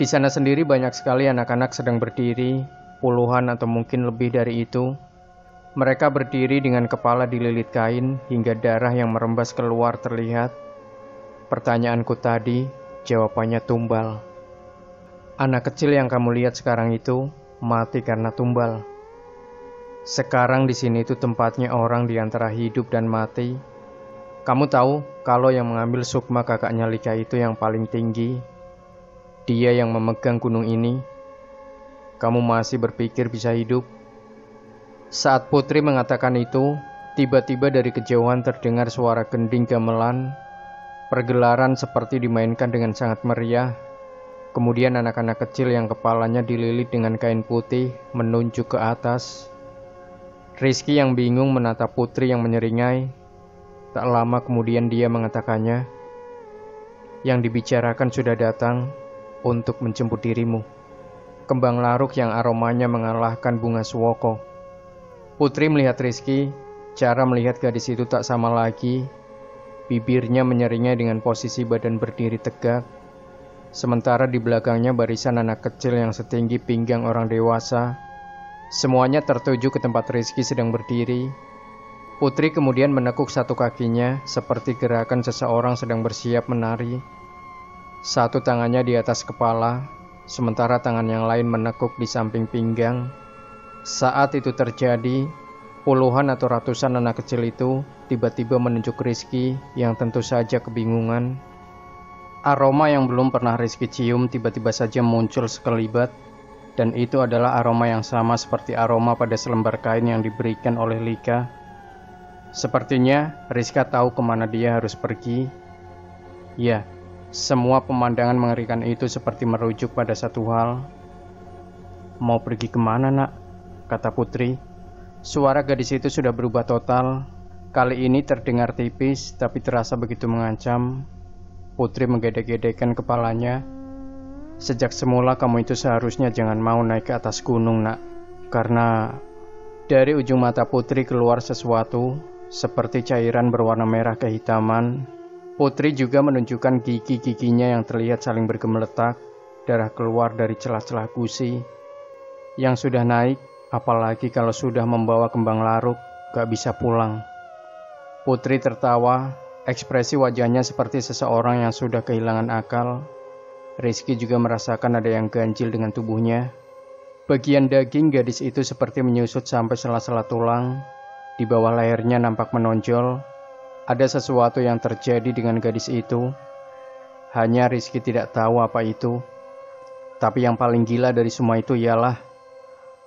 Di sana sendiri banyak sekali anak-anak sedang berdiri, puluhan atau mungkin lebih dari itu. Mereka berdiri dengan kepala dililit kain hingga darah yang merembas keluar terlihat. Pertanyaanku tadi, jawabannya tumbal. Anak kecil yang kamu lihat sekarang itu mati karena tumbal. Sekarang di sini itu tempatnya orang di antara hidup dan mati. Kamu tahu kalau yang mengambil sukma kakaknya Lika itu yang paling tinggi, dia yang memegang gunung ini. Kamu masih berpikir bisa hidup? Saat Putri mengatakan itu, tiba-tiba dari kejauhan terdengar suara gending gamelan. Pergelaran seperti dimainkan dengan sangat meriah. Kemudian anak-anak kecil yang kepalanya dililit dengan kain putih menunjuk ke atas. Rizky yang bingung menatap Putri yang menyeringai. Tak lama kemudian dia mengatakannya, "Yang dibicarakan sudah datang untuk menjemput dirimu. Kembang laruk yang aromanya mengalahkan bunga suwoko." Putri melihat Rizky, cara melihat gadis itu tak sama lagi. Bibirnya menyeringai dengan posisi badan berdiri tegak. Sementara di belakangnya barisan anak kecil yang setinggi pinggang orang dewasa. Semuanya tertuju ke tempat Rizky sedang berdiri. Putri kemudian menekuk satu kakinya seperti gerakan seseorang sedang bersiap menari. Satu tangannya di atas kepala, sementara tangan yang lain menekuk di samping pinggang. Saat itu terjadi, puluhan atau ratusan anak kecil itu tiba-tiba menunjuk Rizky yang tentu saja kebingungan. Aroma yang belum pernah Rizky cium tiba-tiba saja muncul sekelibat, dan itu adalah aroma yang sama seperti aroma pada selembar kain yang diberikan oleh Lika. Sepertinya Rizka tahu kemana dia harus pergi. Ya, semua pemandangan mengerikan itu seperti merujuk pada satu hal. Mau pergi kemana, nak? Kata Putri. Suara gadis itu sudah berubah total. Kali ini terdengar tipis, tapi terasa begitu mengancam. Putri menggedek-gedekkan kepalanya. Sejak semula kamu itu seharusnya jangan mau naik ke atas gunung, nak. Karena dari ujung mata Putri keluar sesuatu, seperti cairan berwarna merah kehitaman. Putri juga menunjukkan gigi-giginya yang terlihat saling bergemeletak. Darah keluar dari celah-celah gusi. Yang sudah naik, apalagi kalau sudah membawa kembang laruk, gak bisa pulang. Putri tertawa, ekspresi wajahnya seperti seseorang yang sudah kehilangan akal. Rizky juga merasakan ada yang ganjil dengan tubuhnya. Bagian daging gadis itu seperti menyusut sampai sela-sela tulang. Di bawah lehernya nampak menonjol. Ada sesuatu yang terjadi dengan gadis itu. Hanya Rizky tidak tahu apa itu. Tapi yang paling gila dari semua itu ialah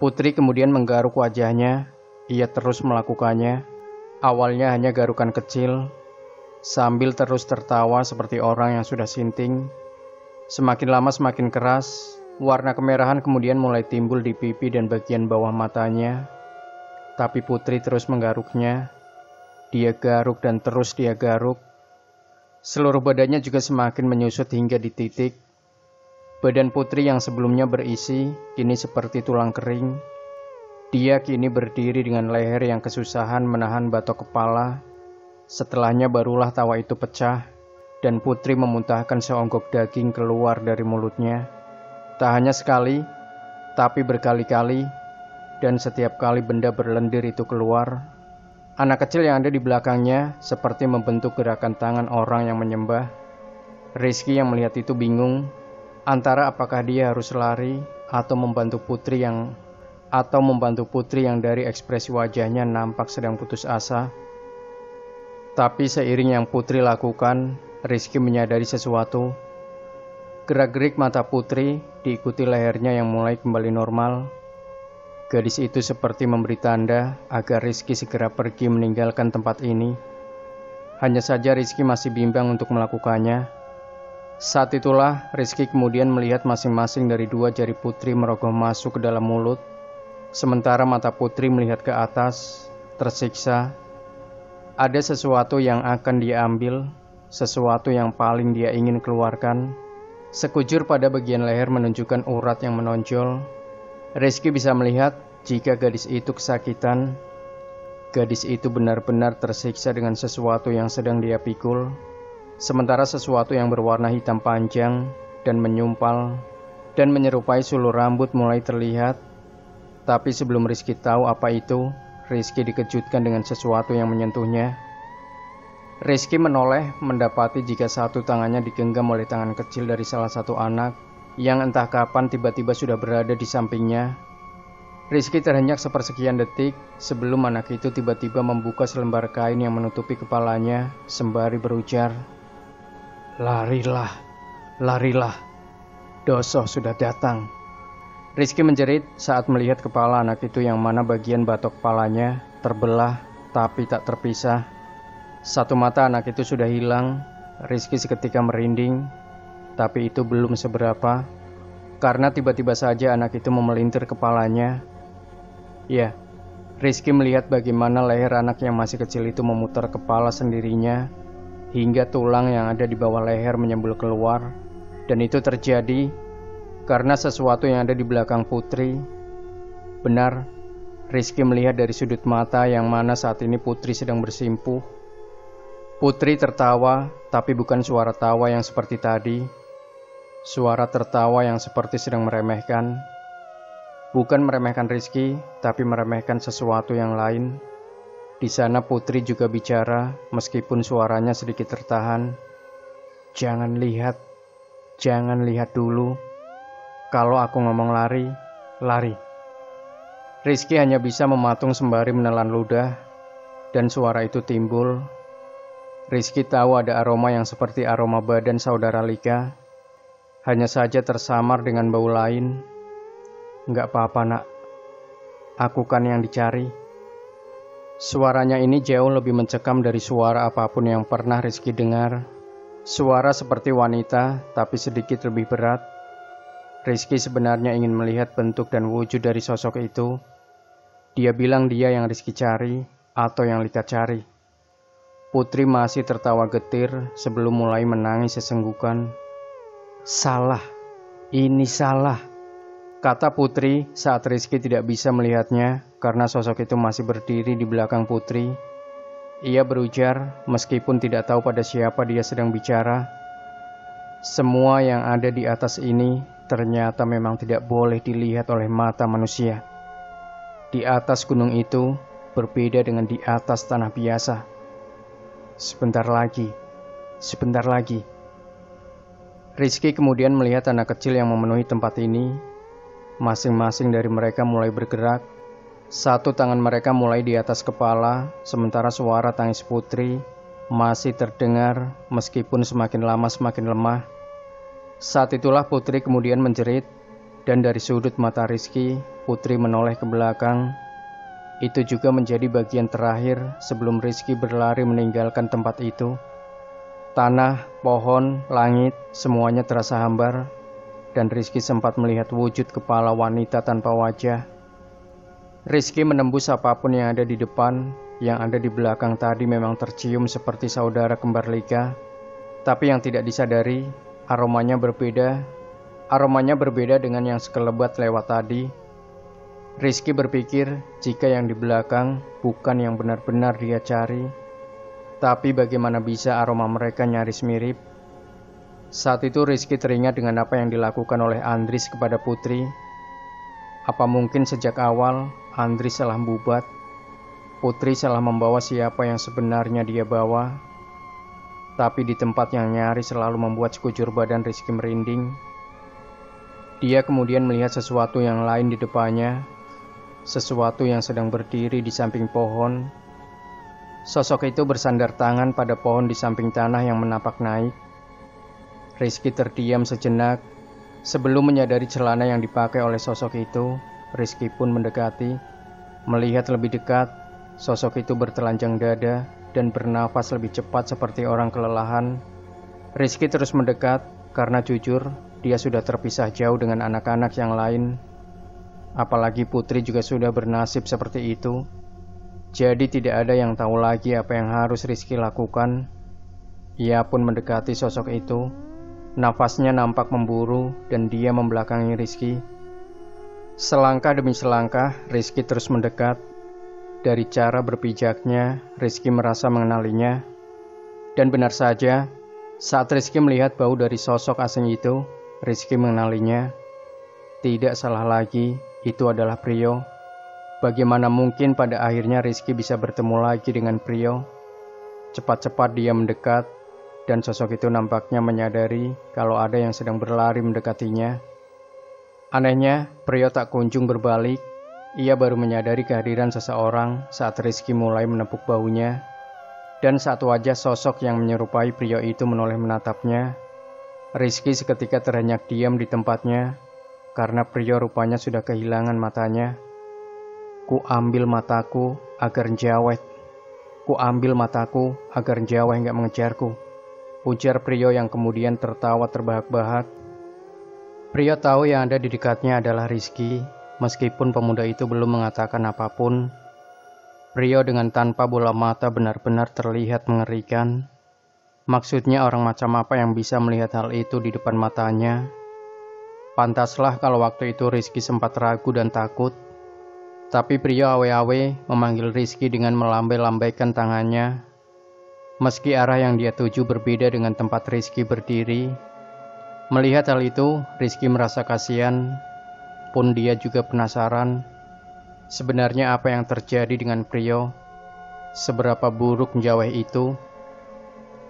Putri kemudian menggaruk wajahnya. Ia terus melakukannya. Awalnya hanya garukan kecil, sambil terus tertawa seperti orang yang sudah sinting. Semakin lama semakin keras. Warna kemerahan kemudian mulai timbul di pipi dan bagian bawah matanya. Tapi Putri terus menggaruknya. Dia garuk dan terus dia garuk. Seluruh badannya juga semakin menyusut hingga di titik. Badan Putri yang sebelumnya berisi, kini seperti tulang kering. Dia kini berdiri dengan leher yang kesusahan menahan batok kepala. Setelahnya barulah tawa itu pecah, dan Putri memuntahkan seonggok daging keluar dari mulutnya. Tak hanya sekali, tapi berkali-kali, dan setiap kali benda berlendir itu keluar. Anak kecil yang ada di belakangnya seperti membentuk gerakan tangan orang yang menyembah. Rizky yang melihat itu bingung. Antara apakah dia harus lari atau membantu Putri yang dari ekspresi wajahnya nampak sedang putus asa. Tapi seiring yang Putri lakukan, Rizky menyadari sesuatu. Gerak-gerik mata Putri diikuti lehernya yang mulai kembali normal. Gadis itu seperti memberi tanda agar Rizky segera pergi meninggalkan tempat ini. Hanya saja Rizky masih bimbang untuk melakukannya. Saat itulah Rizky kemudian melihat masing-masing dari dua jari Putri merogoh masuk ke dalam mulut. Sementara mata Putri melihat ke atas, tersiksa. Ada sesuatu yang akan dia ambil, sesuatu yang paling dia ingin keluarkan. Sekujur pada bagian leher menunjukkan urat yang menonjol. Rizky bisa melihat jika gadis itu kesakitan. Gadis itu benar-benar tersiksa dengan sesuatu yang sedang dia pikul. Sementara sesuatu yang berwarna hitam panjang dan menyumpal dan menyerupai sulur rambut mulai terlihat. Tapi sebelum Rizky tahu apa itu, Rizky dikejutkan dengan sesuatu yang menyentuhnya. Rizky menoleh mendapati jika satu tangannya digenggam oleh tangan kecil dari salah satu anak yang entah kapan tiba-tiba sudah berada di sampingnya. Rizky terhenyak sepersekian detik sebelum anak itu tiba-tiba membuka selembar kain yang menutupi kepalanya sembari berujar, "Larilah, larilah, Dosoh sudah datang." Rizky menjerit saat melihat kepala anak itu yang mana bagian batok kepalanya terbelah tapi tak terpisah. Satu mata anak itu sudah hilang. Rizky seketika merinding, tapi itu belum seberapa karena tiba-tiba saja anak itu memelintir kepalanya. Ya, Rizky melihat bagaimana leher anak yang masih kecil itu memutar kepala sendirinya hingga tulang yang ada di bawah leher menyembul keluar. Dan itu terjadi karena sesuatu yang ada di belakang Putri. Benar, Rizky melihat dari sudut mata yang mana saat ini Putri sedang bersimpuh. Putri tertawa, tapi bukan suara tawa yang seperti tadi. Suara tertawa yang seperti sedang meremehkan. Bukan meremehkan Rizky, tapi meremehkan sesuatu yang lain. Di sana Putri juga bicara, meskipun suaranya sedikit tertahan. Jangan lihat dulu. Kalau aku ngomong lari, lari." Rizky hanya bisa mematung sembari menelan ludah, dan suara itu timbul. Rizky tahu ada aroma yang seperti aroma badan saudara Lika, hanya saja tersamar dengan bau lain. "Nggak apa-apa nak, aku kan yang dicari." Suaranya ini jauh lebih mencekam dari suara apapun yang pernah Rizky dengar. Suara seperti wanita, tapi sedikit lebih berat. Rizky sebenarnya ingin melihat bentuk dan wujud dari sosok itu. Dia bilang dia yang Rizky cari, atau yang Lika cari. Putri masih tertawa getir sebelum mulai menangis sesenggukan. "Salah, ini salah," kata Putri saat Rizky tidak bisa melihatnya karena sosok itu masih berdiri di belakang Putri. Ia berujar meskipun tidak tahu pada siapa dia sedang bicara. "Semua yang ada di atas ini ternyata memang tidak boleh dilihat oleh mata manusia. Di atas gunung itu berbeda dengan di atas tanah biasa. Sebentar lagi. Rizky kemudian melihat anak kecil yang memenuhi tempat ini. Masing-masing dari mereka mulai bergerak. Satu tangan mereka mulai di atas kepala, sementara suara tangis Putri masih terdengar meskipun semakin lama semakin lemah. Saat itulah Putri kemudian menjerit, dan dari sudut mata Rizky, Putri menoleh ke belakang. Itu juga menjadi bagian terakhir sebelum Rizky berlari meninggalkan tempat itu. Tanah, pohon, langit, semuanya terasa hambar, dan Rizky sempat melihat wujud kepala wanita tanpa wajah. Rizky menembus apapun yang ada di depan, yang ada di belakang tadi memang tercium seperti saudara kembar Lika. Tapi yang tidak disadari, aromanya berbeda dengan yang sekelebat lewat tadi. Rizky berpikir jika yang di belakang bukan yang benar-benar dia cari. Tapi bagaimana bisa aroma mereka nyaris mirip? Saat itu Rizky teringat dengan apa yang dilakukan oleh Andris kepada Putri. Apa mungkin sejak awal Andris salah membubat? Putri salah membawa siapa yang sebenarnya dia bawa? Tapi di tempat yang nyaris selalu membuat sekujur badan Rizky merinding. Dia kemudian melihat sesuatu yang lain di depannya. Sesuatu yang sedang berdiri di samping pohon. Sosok itu bersandar tangan pada pohon di samping tanah yang menapak naik. Rizky terdiam sejenak. Sebelum menyadari celana yang dipakai oleh sosok itu, Rizky pun mendekati. Melihat lebih dekat, sosok itu bertelanjang dada dan bernafas lebih cepat seperti orang kelelahan. Rizky terus mendekat karena jujur dia sudah terpisah jauh dengan anak-anak yang lain. Apalagi Putri juga sudah bernasib seperti itu. Jadi tidak ada yang tahu lagi apa yang harus Rizky lakukan. Ia pun mendekati sosok itu. Nafasnya nampak memburu dan dia membelakangi Rizky. Selangkah demi selangkah, Rizky terus mendekat. Dari cara berpijaknya, Rizky merasa mengenalinya. Dan benar saja, saat Rizky melihat bau dari sosok asing itu, Rizky mengenalinya. Tidak salah lagi, itu adalah Priyo. Bagaimana mungkin pada akhirnya Rizky bisa bertemu lagi dengan Priyo? Cepat-cepat dia mendekat, dan sosok itu nampaknya menyadari kalau ada yang sedang berlari mendekatinya. Anehnya, Priyo tak kunjung berbalik. Ia baru menyadari kehadiran seseorang saat Rizky mulai menepuk baunya. Dan saat wajah sosok yang menyerupai Priyo itu menoleh menatapnya, Rizky seketika terhenyak diam di tempatnya, karena Priyo rupanya sudah kehilangan matanya. Ku ambil mataku agar jawet. Ku ambil mataku agar jaweh nggak mengejarku, ujar Priyo yang kemudian tertawa terbahak-bahak. Priyo tahu yang ada di dekatnya adalah Rizky, meskipun pemuda itu belum mengatakan apapun. Priyo dengan tanpa bola mata benar-benar terlihat mengerikan. Maksudnya orang macam apa yang bisa melihat hal itu di depan matanya? Pantaslah kalau waktu itu Rizky sempat ragu dan takut. Tapi Priyo awe-awe memanggil Rizky dengan melambai-lambaikan tangannya. Meski arah yang dia tuju berbeda dengan tempat Rizky berdiri. Melihat hal itu, Rizky merasa kasihan. Pun dia juga penasaran. Sebenarnya apa yang terjadi dengan Priyo? Seberapa buruk jaweh itu?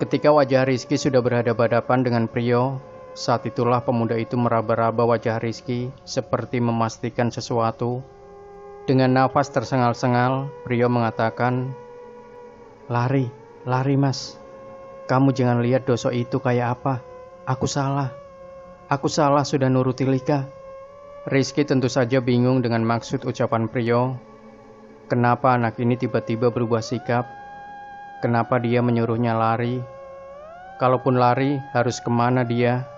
Ketika wajah Rizky sudah berhadapan-hadapan dengan Priyo, saat itulah pemuda itu meraba-raba wajah Rizky seperti memastikan sesuatu. Dengan nafas tersengal-sengal, Priyo mengatakan, Lari mas. Kamu jangan lihat dosa itu kayak apa. Aku salah sudah nuruti Lika. Rizky tentu saja bingung dengan maksud ucapan Priyo. Kenapa anak ini tiba-tiba berubah sikap? Kenapa dia menyuruhnya lari? Kalaupun lari, harus kemana dia?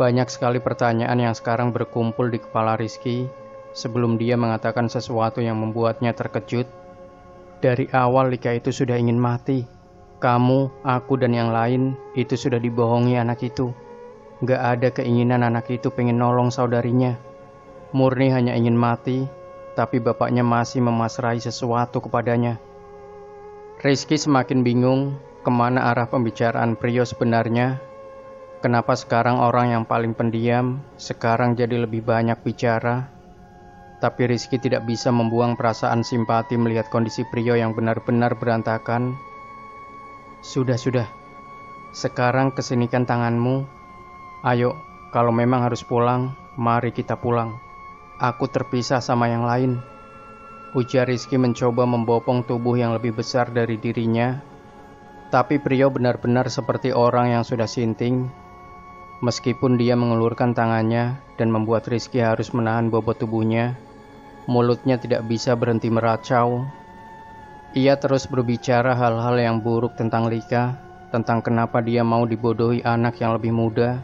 Banyak sekali pertanyaan yang sekarang berkumpul di kepala Rizky sebelum dia mengatakan sesuatu yang membuatnya terkejut. Dari awal Lika itu sudah ingin mati. Kamu, aku, dan yang lain itu sudah dibohongi anak itu. Gak ada keinginan anak itu pengen nolong saudarinya. Murni hanya ingin mati, tapi bapaknya masih memasrahi sesuatu kepadanya. Rizky semakin bingung kemana arah pembicaraan Priyo sebenarnya. Kenapa sekarang orang yang paling pendiam sekarang jadi lebih banyak bicara? Tapi Rizky tidak bisa membuang perasaan simpati melihat kondisi Priyo yang benar-benar berantakan. Sudah. Sekarang kesinikan tanganmu. Ayo, kalau memang harus pulang, mari kita pulang. Aku terpisah sama yang lain. Ujar Rizky mencoba membopong tubuh yang lebih besar dari dirinya. Tapi Priyo benar-benar seperti orang yang sudah sinting. Meskipun dia mengulurkan tangannya dan membuat Rizky harus menahan bobot tubuhnya, mulutnya tidak bisa berhenti meracau. Ia terus berbicara hal-hal yang buruk tentang Lika, tentang kenapa dia mau dibodohi anak yang lebih muda.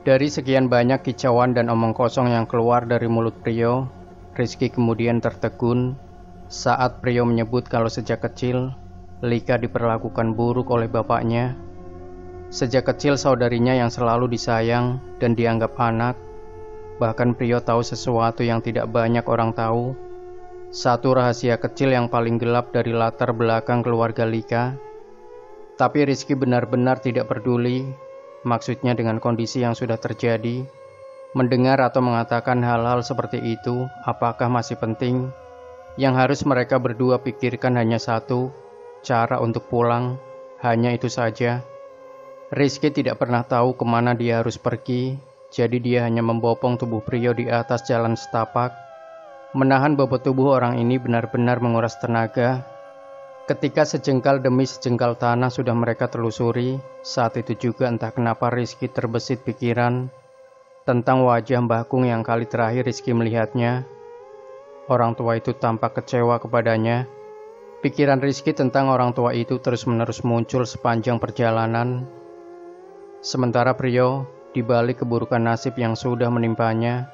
Dari sekian banyak kicauan dan omong kosong yang keluar dari mulut Priyo, Rizky kemudian tertegun saat Priyo menyebut kalau sejak kecil Lika diperlakukan buruk oleh bapaknya. Sejak kecil saudarinya yang selalu disayang dan dianggap anak. Bahkan Priyo tahu sesuatu yang tidak banyak orang tahu. Satu rahasia kecil yang paling gelap dari latar belakang keluarga Lika. Tapi Rizky benar-benar tidak peduli. Maksudnya dengan kondisi yang sudah terjadi. Mendengar atau mengatakan hal-hal seperti itu, apakah masih penting? Yang harus mereka berdua pikirkan hanya satu, cara untuk pulang. Hanya itu saja. Rizky tidak pernah tahu kemana dia harus pergi, jadi dia hanya membopong tubuh Priyo di atas jalan setapak. Menahan bobot tubuh orang ini benar-benar menguras tenaga. Ketika sejengkal demi sejengkal tanah sudah mereka telusuri, saat itu juga entah kenapa Rizky terbesit pikiran tentang wajah Mbah Kung yang kali terakhir Rizky melihatnya. Orang tua itu tampak kecewa kepadanya. Pikiran Rizky tentang orang tua itu terus-menerus muncul sepanjang perjalanan. Sementara Priyo, di balik keburukan nasib yang sudah menimpanya,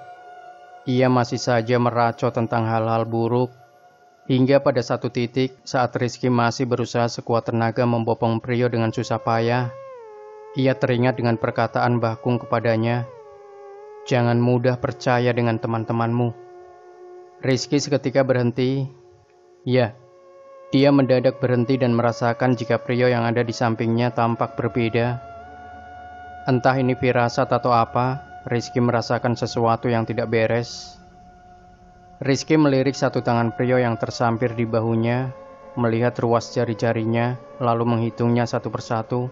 Ia masih saja meracau tentang hal-hal buruk, hingga pada satu titik saat Rizky masih berusaha sekuat tenaga membopong Prio dengan susah payah, ia teringat dengan perkataan Mbah Kung kepadanya, "Jangan mudah percaya dengan teman-temanmu." Rizky seketika berhenti. Ya, dia mendadak berhenti dan merasakan jika Prio yang ada di sampingnya tampak berbeda. Entah ini firasat atau apa, Rizky merasakan sesuatu yang tidak beres. Rizky melirik satu tangan Prio yang tersampir di bahunya, melihat ruas jari-jarinya, lalu menghitungnya satu persatu.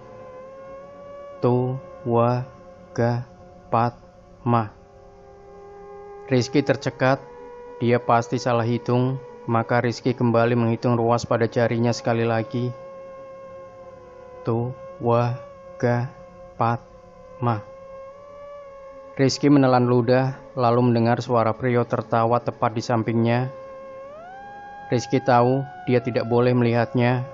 Tu, wa, ga, pat, ma. Rizky tercekat, dia pasti salah hitung, maka Rizky kembali menghitung ruas pada jarinya sekali lagi. Tu, wa, ga, pat, ma. Rizky menelan ludah, lalu mendengar suara Prio tertawa tepat di sampingnya. Rizky tahu dia tidak boleh melihatnya,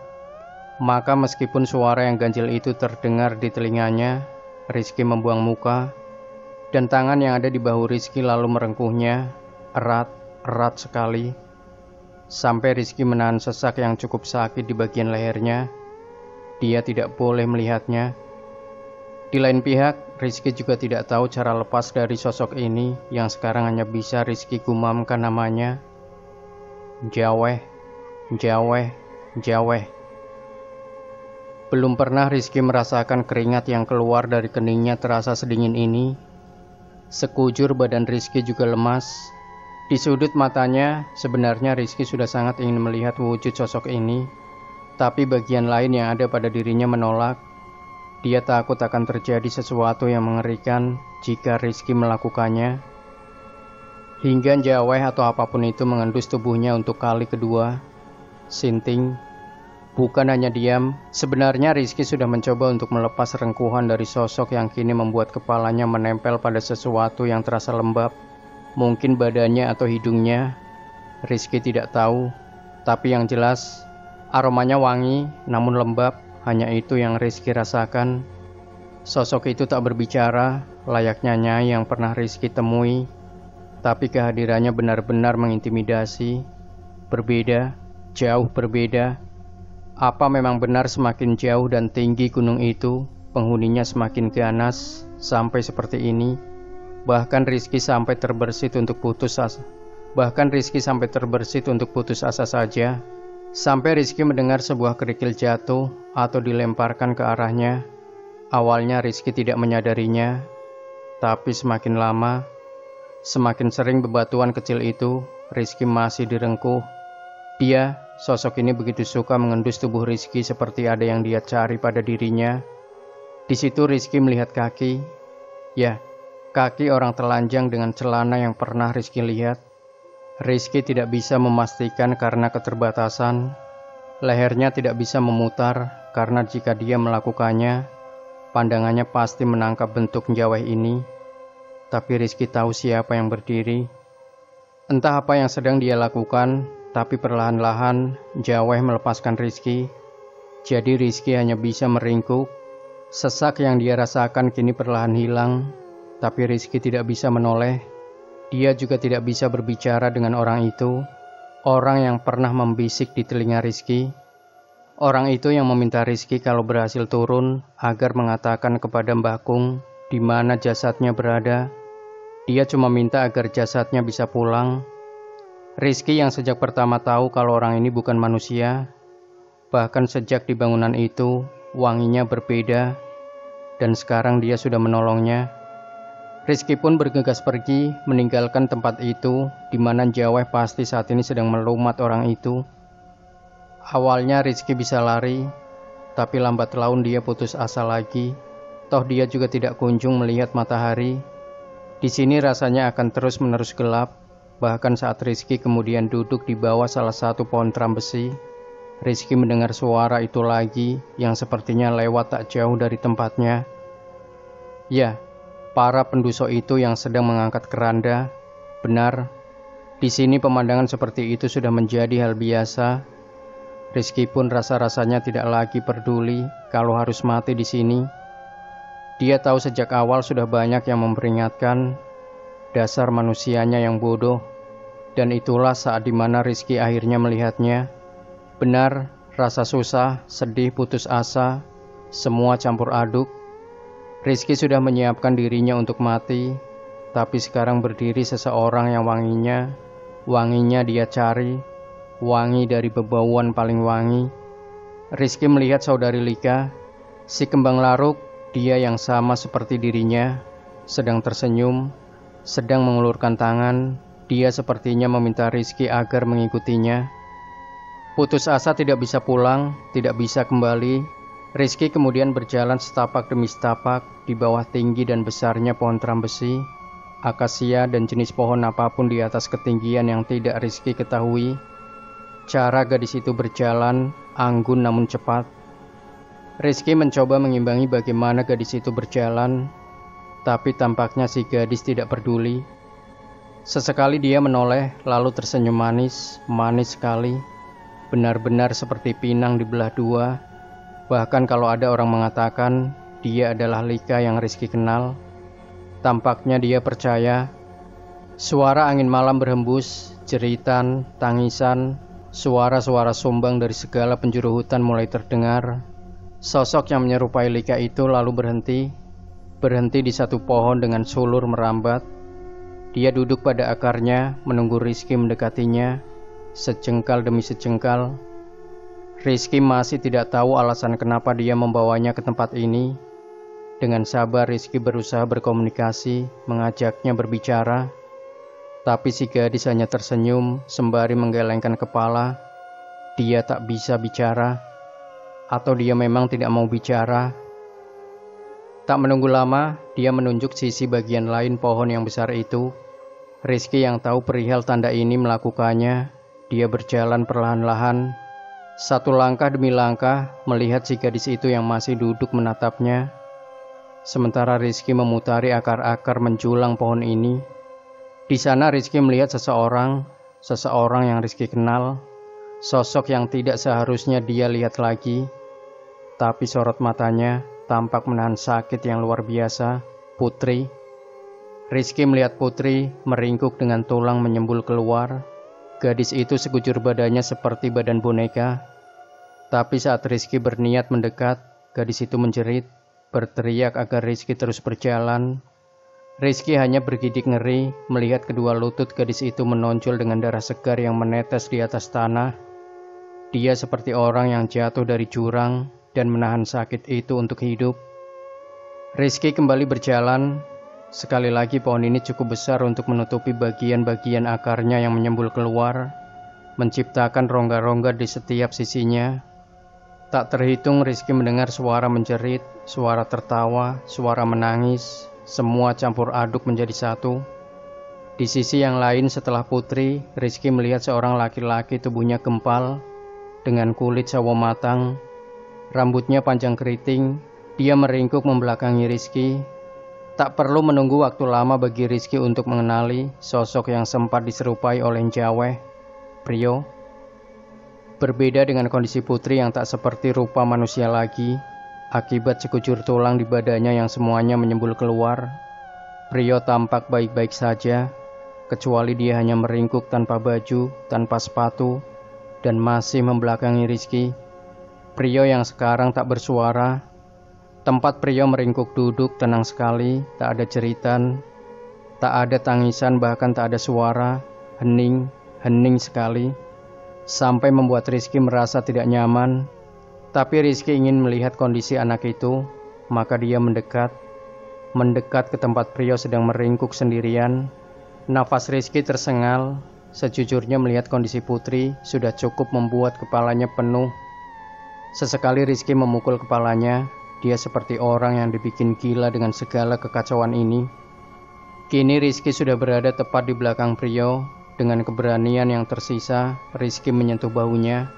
maka meskipun suara yang ganjil itu terdengar di telinganya, Rizky membuang muka, dan tangan yang ada di bahu Rizky lalu merengkuhnya, erat sekali, sampai Rizky menahan sesak yang cukup sakit di bagian lehernya. Dia tidak boleh melihatnya. Di lain pihak, Rizky juga tidak tahu cara lepas dari sosok ini yang sekarang hanya bisa Rizky gumamkan namanya. Jaweh, Jaweh, Jaweh. Belum pernah Rizky merasakan keringat yang keluar dari keningnya terasa sedingin ini. Sekujur badan Rizky juga lemas. Di sudut matanya, sebenarnya Rizky sudah sangat ingin melihat wujud sosok ini, tapi bagian lain yang ada pada dirinya menolak. Dia takut akan terjadi sesuatu yang mengerikan jika Rizky melakukannya. Hingga Jaweh atau apapun itu mengendus tubuhnya untuk kali kedua. Sinting. Bukan hanya diam, sebenarnya Rizky sudah mencoba untuk melepas rengkuhan dari sosok yang kini membuat kepalanya menempel pada sesuatu yang terasa lembab. Mungkin badannya atau hidungnya. Rizky tidak tahu, tapi yang jelas aromanya wangi namun lembab. Hanya itu yang Rizky rasakan. Sosok itu tak berbicara, layaknya Nyai yang pernah Rizky temui, tapi kehadirannya benar-benar mengintimidasi. Berbeda, jauh berbeda. Apa memang benar semakin jauh dan tinggi gunung itu, penghuninya semakin ganas, sampai seperti ini? Bahkan Rizky sampai terbersit untuk putus asa saja. Sampai Rizky mendengar sebuah kerikil jatuh atau dilemparkan ke arahnya. Awalnya Rizky tidak menyadarinya, tapi semakin lama, semakin sering bebatuan kecil itu, Rizky masih direngkuh. Dia, sosok ini begitu suka mengendus tubuh Rizky seperti ada yang dia cari pada dirinya. Di situ Rizky melihat kaki. Ya, kaki orang telanjang dengan celana yang pernah Rizky lihat. Rizky tidak bisa memastikan karena keterbatasan. Lehernya tidak bisa memutar karena jika dia melakukannya, pandangannya pasti menangkap bentuk Jaweh ini. Tapi Rizky tahu siapa yang berdiri. Entah apa yang sedang dia lakukan, tapi perlahan-lahan Jaweh melepaskan Rizky. Jadi Rizky hanya bisa meringkuk. Sesak yang dia rasakan kini perlahan hilang, tapi Rizky tidak bisa menoleh. Dia juga tidak bisa berbicara dengan orang itu, orang yang pernah membisik di telinga Rizky. Orang itu yang meminta Rizky kalau berhasil turun agar mengatakan kepada Mbah Kung di mana jasadnya berada. Dia cuma minta agar jasadnya bisa pulang. Rizky yang sejak pertama tahu kalau orang ini bukan manusia, bahkan sejak di bangunan itu wanginya berbeda, dan sekarang dia sudah menolongnya. Rizky pun bergegas pergi, meninggalkan tempat itu, di mana Jaweh pasti saat ini sedang melumat orang itu. Awalnya Rizky bisa lari, tapi lambat laun dia putus asa lagi. Toh dia juga tidak kunjung melihat matahari. Di sini rasanya akan terus-menerus gelap. Bahkan saat Rizky kemudian duduk di bawah salah satu pohon teram besi, Rizky mendengar suara itu lagi yang sepertinya lewat tak jauh dari tempatnya. Ya, para pendusuk itu yang sedang mengangkat keranda. Benar, di sini pemandangan seperti itu sudah menjadi hal biasa. Rizky pun rasa-rasanya tidak lagi peduli kalau harus mati di sini. Dia tahu sejak awal sudah banyak yang memperingatkan, dasar manusianya yang bodoh. Dan itulah saat dimana Rizky akhirnya melihatnya. Benar, rasa susah, sedih, putus asa, semua campur aduk. Rizky sudah menyiapkan dirinya untuk mati, tapi sekarang berdiri seseorang yang wanginya dia cari, wangi dari bebauan paling wangi. Rizky melihat saudari Lika, si kembang laruk, dia yang sama seperti dirinya, sedang tersenyum, sedang mengulurkan tangan. Dia sepertinya meminta Rizky agar mengikutinya. Putus asa tidak bisa pulang, tidak bisa kembali. Rizky kemudian berjalan setapak demi setapak di bawah tinggi dan besarnya pohon trambesi, akasia dan jenis pohon apapun di atas ketinggian yang tidak Rizky ketahui. Cara gadis itu berjalan, anggun namun cepat. Rizky mencoba mengimbangi bagaimana gadis itu berjalan, tapi tampaknya si gadis tidak peduli. Sesekali dia menoleh lalu tersenyum manis, manis sekali. Benar-benar seperti pinang dibelah dua. Bahkan kalau ada orang mengatakan dia adalah Lika yang Rizky kenal, tampaknya dia percaya. Suara angin malam berhembus, jeritan, tangisan, suara-suara sumbang dari segala penjuru hutan mulai terdengar. Sosok yang menyerupai Lika itu lalu berhenti di satu pohon dengan sulur merambat. Dia duduk pada akarnya, menunggu Rizky mendekatinya, sejengkal demi sejengkal. Rizky masih tidak tahu alasan kenapa dia membawanya ke tempat ini. Dengan sabar Rizky berusaha berkomunikasi, mengajaknya berbicara. Tapi si gadis hanya tersenyum sembari menggelengkan kepala. Dia tak bisa bicara, atau dia memang tidak mau bicara. Tak menunggu lama, dia menunjuk sisi bagian lain pohon yang besar itu. Rizky yang tahu perihal tanda ini melakukannya. Dia berjalan perlahan-lahan, satu langkah demi langkah, melihat si gadis itu yang masih duduk menatapnya. Sementara Rizky memutari akar-akar menjulang pohon ini. Di sana Rizky melihat seseorang yang Rizky kenal, sosok yang tidak seharusnya dia lihat lagi. Tapi sorot matanya tampak menahan sakit yang luar biasa. Putri. Rizky melihat Putri meringkuk dengan tulang menyembul keluar. Gadis itu sekujur badannya seperti badan boneka. Tapi saat Rizky berniat mendekat, gadis itu menjerit, berteriak agar Rizky terus berjalan. Rizky hanya bergidik ngeri melihat kedua lutut gadis itu menonjol dengan darah segar yang menetes di atas tanah. Dia seperti orang yang jatuh dari jurang dan menahan sakit itu untuk hidup. Rizky kembali berjalan. Sekali lagi pohon ini cukup besar untuk menutupi bagian-bagian akarnya yang menyembul keluar, menciptakan rongga-rongga di setiap sisinya. Tak terhitung Rizky mendengar suara menjerit, suara tertawa, suara menangis, semua campur aduk menjadi satu. Di sisi yang lain setelah Putri, Rizky melihat seorang laki-laki tubuhnya gempal, dengan kulit sawo matang, rambutnya panjang keriting. Dia meringkuk membelakangi Rizky. Tak perlu menunggu waktu lama bagi Rizky untuk mengenali sosok yang sempat diserupai oleh Njaweh, Prio. Berbeda dengan kondisi Putri yang tak seperti rupa manusia lagi, akibat sekujur tulang di badannya yang semuanya menyembul keluar. Prio tampak baik-baik saja, kecuali dia hanya meringkuk tanpa baju, tanpa sepatu, dan masih membelakangi Rizky. Prio yang sekarang tak bersuara. Tempat Prio meringkuk duduk tenang sekali, tak ada jeritan, tak ada tangisan, bahkan tak ada suara, hening sekali, sampai membuat Rizky merasa tidak nyaman. Tapi Rizky ingin melihat kondisi anak itu, maka dia mendekat ke tempat Prio sedang meringkuk sendirian. Nafas Rizky tersengal, sejujurnya melihat kondisi Putri sudah cukup membuat kepalanya penuh. Sesekali Rizky memukul kepalanya. Dia seperti orang yang dibikin gila dengan segala kekacauan ini. Kini Rizky sudah berada tepat di belakang Prio. Dengan keberanian yang tersisa, Rizky menyentuh bahunya.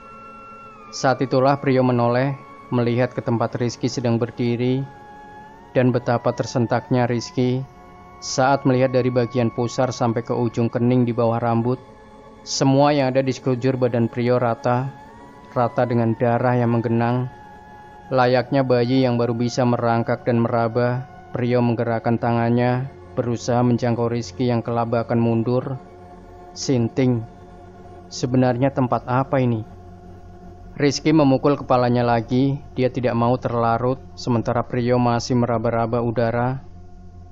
Saat itulah Prio menoleh, melihat ke tempat Rizky sedang berdiri. Dan betapa tersentaknya Rizky saat melihat dari bagian pusar sampai ke ujung kening di bawah rambut. Semua yang ada di sekujur badan Prio rata dengan darah yang menggenang. Layaknya bayi yang baru bisa merangkak dan meraba, Prio menggerakkan tangannya berusaha menjangkau Rizky yang kelabakan mundur. Sinting, sebenarnya tempat apa ini? Rizky memukul kepalanya lagi, dia tidak mau terlarut, sementara Priyo masih meraba-raba udara.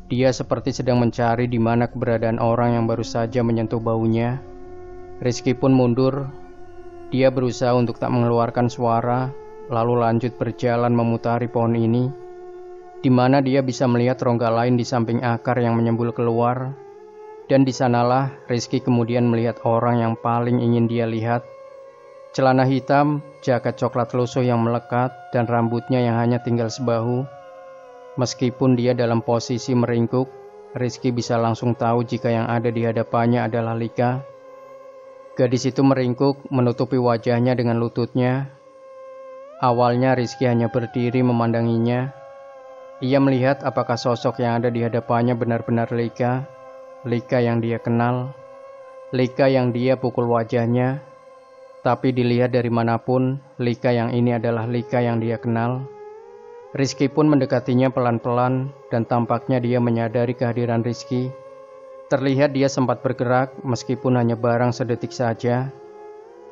Dia seperti sedang mencari di mana keberadaan orang yang baru saja menyentuh baunya. Rizky pun mundur, dia berusaha untuk tak mengeluarkan suara, lalu lanjut berjalan memutari pohon ini, di mana dia bisa melihat rongga lain di samping akar yang menyembul keluar. Dan di sanalah Rizky kemudian melihat orang yang paling ingin dia lihat. Celana hitam, jaket coklat lusuh yang melekat, dan rambutnya yang hanya tinggal sebahu. Meskipun dia dalam posisi meringkuk, Rizky bisa langsung tahu jika yang ada di hadapannya adalah Lika. Gadis itu meringkuk, menutupi wajahnya dengan lututnya. Awalnya Rizky hanya berdiri memandanginya. Ia melihat apakah sosok yang ada di hadapannya benar-benar Lika. Lika yang dia kenal, Lika yang dia pukul wajahnya. Tapi dilihat dari manapun, Lika yang ini adalah Lika yang dia kenal. Rizky pun mendekatinya pelan-pelan, dan tampaknya dia menyadari kehadiran Rizky. Terlihat dia sempat bergerak, meskipun hanya barang sedetik saja.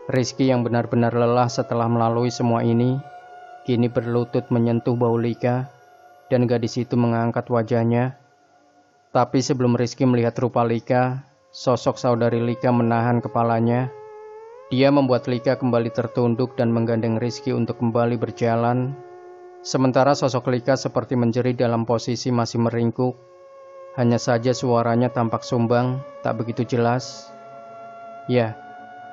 Rizky yang benar-benar lelah setelah melalui semua ini, kini berlutut menyentuh bau Lika, dan gadis itu mengangkat wajahnya. Tapi sebelum Rizky melihat rupa Lika, sosok saudari Lika menahan kepalanya. Dia membuat Lika kembali tertunduk dan menggandeng Rizky untuk kembali berjalan. Sementara sosok Lika seperti menjerit dalam posisi masih meringkuk. Hanya saja suaranya tampak sumbang, tak begitu jelas. Ya,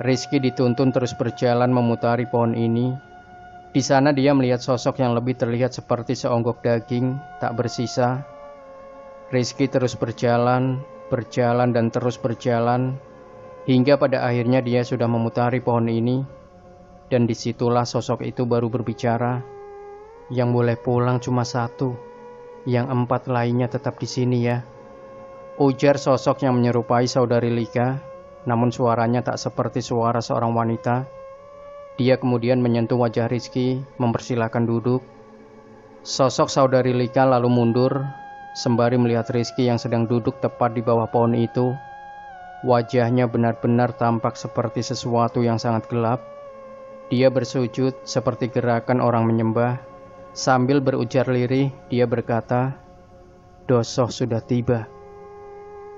Rizky dituntun terus berjalan memutari pohon ini. Di sana dia melihat sosok yang lebih terlihat seperti seonggok daging, tak bersisa. Rizky terus berjalan dan terus berjalan. Hingga pada akhirnya dia sudah memutari pohon ini, dan disitulah sosok itu baru berbicara. Yang boleh pulang cuma satu, yang 4 lainnya tetap di sini ya. Ujar sosok yang menyerupai saudari Lika, namun suaranya tak seperti suara seorang wanita. Dia kemudian menyentuh wajah Rizky, mempersilahkan duduk. Sosok saudari Lika lalu mundur, sembari melihat Rizky yang sedang duduk tepat di bawah pohon itu. Wajahnya benar-benar tampak seperti sesuatu yang sangat gelap. Dia bersujud seperti gerakan orang menyembah. Sambil berujar lirih, dia berkata, "Dosoh sudah tiba."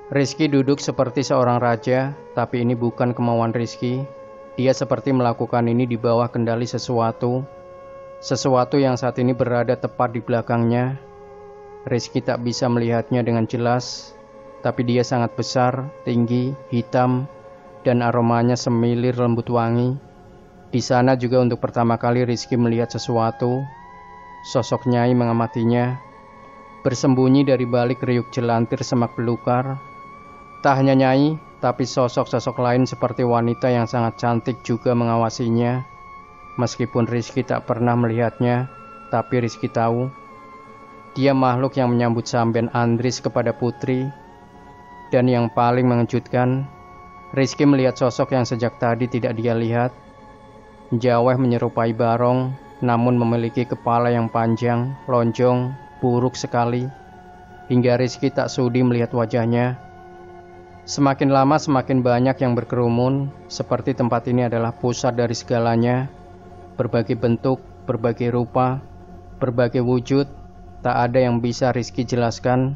Rizky duduk seperti seorang raja, tapi ini bukan kemauan Rizky. Dia seperti melakukan ini di bawah kendali sesuatu yang saat ini berada tepat di belakangnya. Rizky tak bisa melihatnya dengan jelas, tapi dia sangat besar, tinggi, hitam, dan aromanya semilir lembut wangi. Di sana juga untuk pertama kali Rizky melihat sesuatu. Sosok Nyai mengamatinya, bersembunyi dari balik riuk jelantir semak belukar. Tak hanya Nyai, tapi sosok-sosok lain seperti wanita yang sangat cantik juga mengawasinya. Meskipun Rizky tak pernah melihatnya, tapi Rizky tahu dia makhluk yang menyambut samben Andris kepada putri. Dan yang paling mengejutkan, Rizky melihat sosok yang sejak tadi tidak dia lihat. Jaweh menyerupai Barong, namun memiliki kepala yang panjang, lonjong, buruk sekali, hingga Rizky tak sudi melihat wajahnya. Semakin lama semakin banyak yang berkerumun, seperti tempat ini adalah pusat dari segalanya. Berbagai bentuk, berbagai rupa, berbagai wujud, tak ada yang bisa Rizky jelaskan.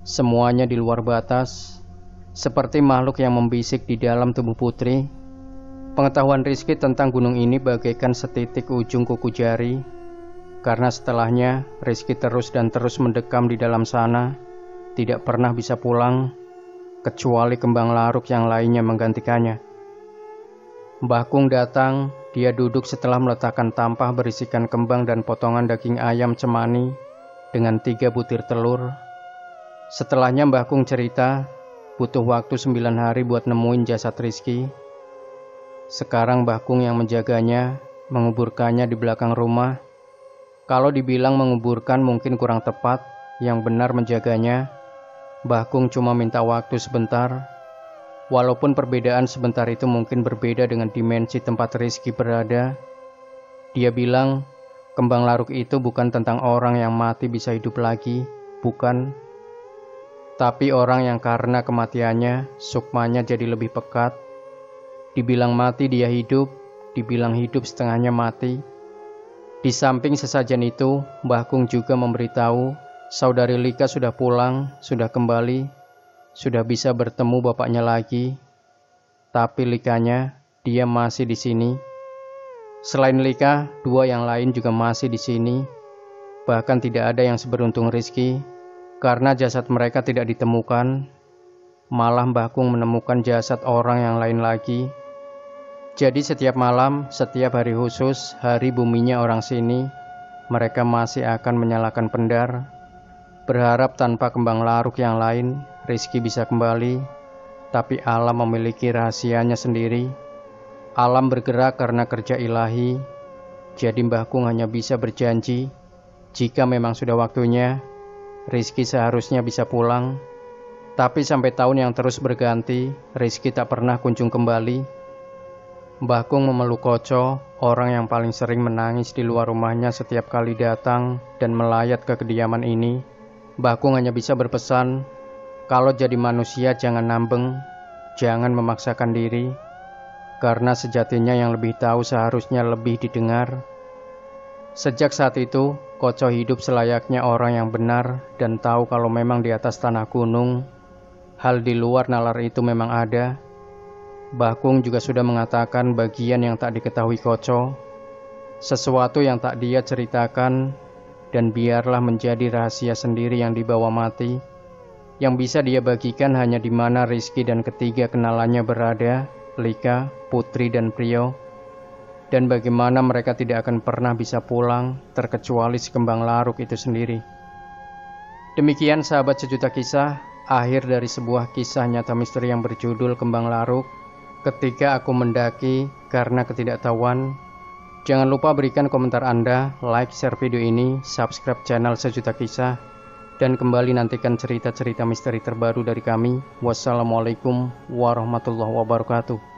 Semuanya di luar batas, seperti makhluk yang membisik di dalam tubuh putri. Pengetahuan Rizky tentang gunung ini bagaikan setitik ujung kuku jari, karena setelahnya Rizky terus dan terus mendekam di dalam sana, tidak pernah bisa pulang, kecuali kembang laruk yang lainnya menggantikannya. Mbah Kung datang, dia duduk setelah meletakkan tampah berisikan kembang dan potongan daging ayam cemani dengan 3 butir telur. Setelahnya Mbah Kung cerita, butuh waktu 9 hari buat nemuin jasad Rizky. Sekarang Mbah Kung yang menjaganya, menguburkannya di belakang rumah. Kalau dibilang menguburkan mungkin kurang tepat, yang benar menjaganya. Mbah Kung cuma minta waktu sebentar. Walaupun perbedaan sebentar itu mungkin berbeda dengan dimensi tempat Rizky berada. Dia bilang, kembang laruk itu bukan tentang orang yang mati bisa hidup lagi, bukan. Tapi orang yang karena kematiannya, sukmanya jadi lebih pekat. Dibilang mati dia hidup, dibilang hidup setengahnya mati. Di samping sesajen itu, Mbah Kung juga memberitahu saudari Lika sudah pulang, sudah kembali, sudah bisa bertemu bapaknya lagi. Tapi Likanya, dia masih di sini. Selain Lika, dua yang lain juga masih di sini. Bahkan tidak ada yang seberuntung Rizky, karena jasad mereka tidak ditemukan. Malah Mbah Kung menemukan jasad orang yang lain lagi. Jadi setiap malam, setiap hari khusus, hari buminya orang sini, mereka masih akan menyalakan pendar, berharap tanpa kembang laruk yang lain, Rizky bisa kembali. Tapi alam memiliki rahasianya sendiri. Alam bergerak karena kerja ilahi. Jadi Mbah Kung hanya bisa berjanji, jika memang sudah waktunya, Rizky seharusnya bisa pulang. Tapi sampai tahun yang terus berganti, Rizky tak pernah kunjung kembali. Mbah Kung memeluk Koco, orang yang paling sering menangis di luar rumahnya setiap kali datang dan melayat ke kediaman ini. Mbah Kung hanya bisa berpesan, kalau jadi manusia jangan nambeng, jangan memaksakan diri, karena sejatinya yang lebih tahu seharusnya lebih didengar. Sejak saat itu, Koco hidup selayaknya orang yang benar dan tahu kalau memang di atas tanah gunung, hal di luar nalar itu memang ada. Mbah Kung juga sudah mengatakan bagian yang tak diketahui Koco, sesuatu yang tak dia ceritakan, dan biarlah menjadi rahasia sendiri yang dibawa mati, yang bisa dia bagikan hanya di mana Rizky dan ketiga kenalannya berada, Lika, Putri, dan Prio, dan bagaimana mereka tidak akan pernah bisa pulang terkecuali si kembang laruk itu sendiri. Demikian sahabat sejuta kisah, akhir dari sebuah kisah nyata misteri yang berjudul Kembang Laruk. Ketika aku mendaki karena ketidaktahuan. Jangan lupa berikan komentar Anda, like, share video ini, subscribe channel Sejuta Kisah, dan kembali nantikan cerita-cerita misteri terbaru dari kami. Wassalamualaikum warahmatullahi wabarakatuh.